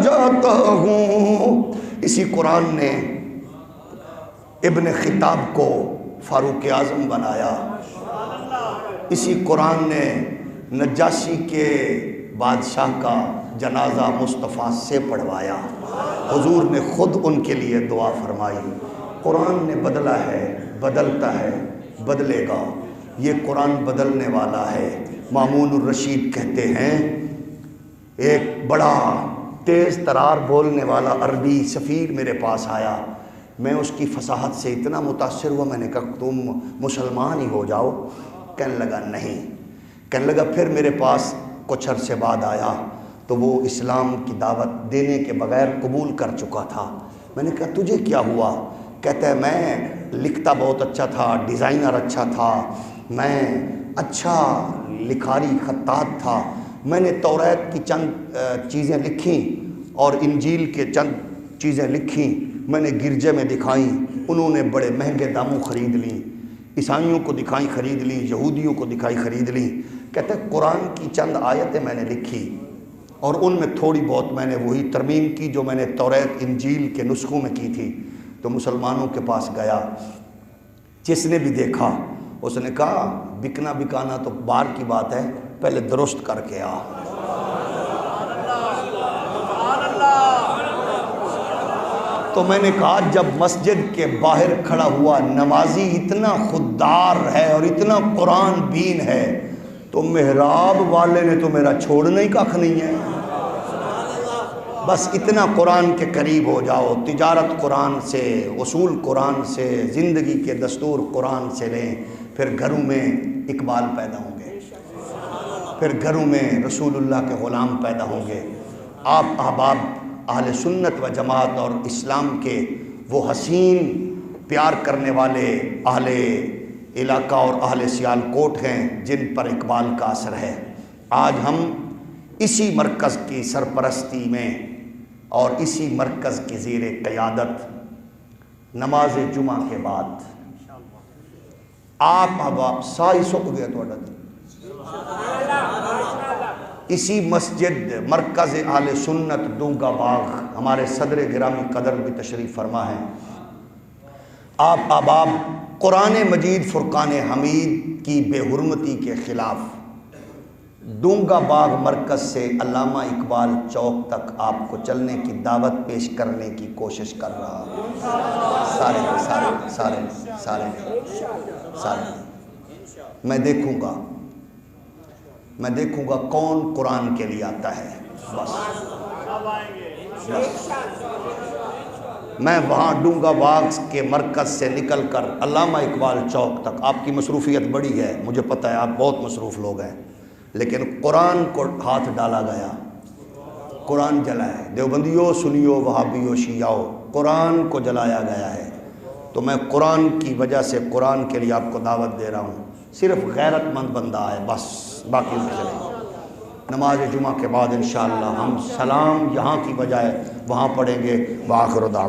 جاتا ہوں۔ اسی قرآن نے ابن خطاب کو فاروق اعظم بنایا، اسی قرآن نے نجاشی کے بادشاہ کا جنازہ مصطفیٰ سے پڑھوایا، حضور نے خود ان کے لیے دعا فرمائی۔ قرآن نے بدلا ہے، بدلتا ہے، بدلے گا، یہ قرآن بدلنے والا ہے۔ مامون الرشید کہتے ہیں ایک بڑا تیز ترار بولنے والا عربی سفیر میرے پاس آیا، میں اس کی فصاحت سے اتنا متاثر ہوا، میں نے کہا تم مسلمان ہی ہو جاؤ؟ کہنے لگا نہیں، کہنے لگا پھر میرے پاس کچھ عرصے بعد آیا تو وہ اسلام کی دعوت دینے کے بغیر قبول کر چکا تھا۔ میں نے کہا تجھے کیا ہوا؟ کہتا ہے میں لکھتا بہت اچھا تھا، ڈیزائنر اچھا تھا، میں اچھا لکھاری خطاط تھا، میں نے توریت کی چند چیزیں لکھیں اور انجیل کے چند چیزیں لکھیں، میں نے گرجے میں دکھائیں، انہوں نے بڑے مہنگے داموں خرید لیں، عیسائیوں کو دکھائی خرید لیں، یہودیوں کو دکھائی خرید لیں۔ کہتے ہیں قرآن کی چند آیتیں میں نے لکھی اور ان میں تھوڑی بہت میں نے وہی ترمیم کی جو میں نے توریت انجیل کے نسخوں میں کی تھی۔ تو مسلمانوں کے پاس گیا، جس نے بھی دیکھا اس نے کہا بکنا بکانا تو بار کی بات ہے، پہلے درست کر کے آ۔ تو میں نے کہا جب مسجد کے باہر کھڑا ہوا نمازی اتنا خوددار ہے اور اتنا قرآن بین ہے تو محراب والے نے تو میرا چھوڑنا ہی کخ نہیں ہے۔ بس اتنا قرآن کے قریب ہو جاؤ، تجارت قرآن سے، اصول قرآن سے، زندگی کے دستور قرآن سے لیں، پھر گھروں میں اقبال پیدا ہوں گے، پھر گھروں میں رسول اللہ کے غلام پیدا ہوں گے۔ آپ احباب اہل سنت و جماعت اور اسلام کے وہ حسین پیار کرنے والے اہل علاقہ اور اہل سیالکوٹ ہیں جن پر اقبال کا اثر ہے۔ آج ہم اسی مرکز کی سرپرستی میں اور اسی مرکز کی زیر قیادت نماز جمعہ کے بعد آپ احباب سائی سک گیا تو اسی مسجد مرکز اہل سنت دونگا باغ ہمارے صدر گرامی قدر بھی تشریف فرما ہے۔ آپ احباب قرآن مجید فرقان حمید کی بے حرمتی کے خلاف دونگا باغ مرکز سے علامہ اقبال چوک تک آپ کو چلنے کی دعوت پیش کرنے کی کوشش کر رہا ہوں۔ سارے میں دیکھوں گا کون قرآن کے لیے آتا ہے۔ بس میں وہاں ڈونگا باغ کے مرکز سے نکل کر علامہ اقبال چوک تک، آپ کی مصروفیت بڑی ہے مجھے پتہ ہے، آپ بہت مصروف لوگ ہیں، لیکن قرآن کو ہاتھ ڈالا گیا، قرآن جلائے۔ دیوبندیوں سنیو، وہابیوں شیعاؤ، قرآن کو جلایا گیا ہے۔ تو میں قرآن کی وجہ سے قرآن کے لیے آپ کو دعوت دے رہا ہوں، صرف غیرت مند بندہ ہے بس، باقی ان کے چلیں۔ نماز جمعہ کے بعد انشاءاللہ ہم سلام یہاں کی بجائے وہاں پڑھیں گے۔ وآخر دعوانا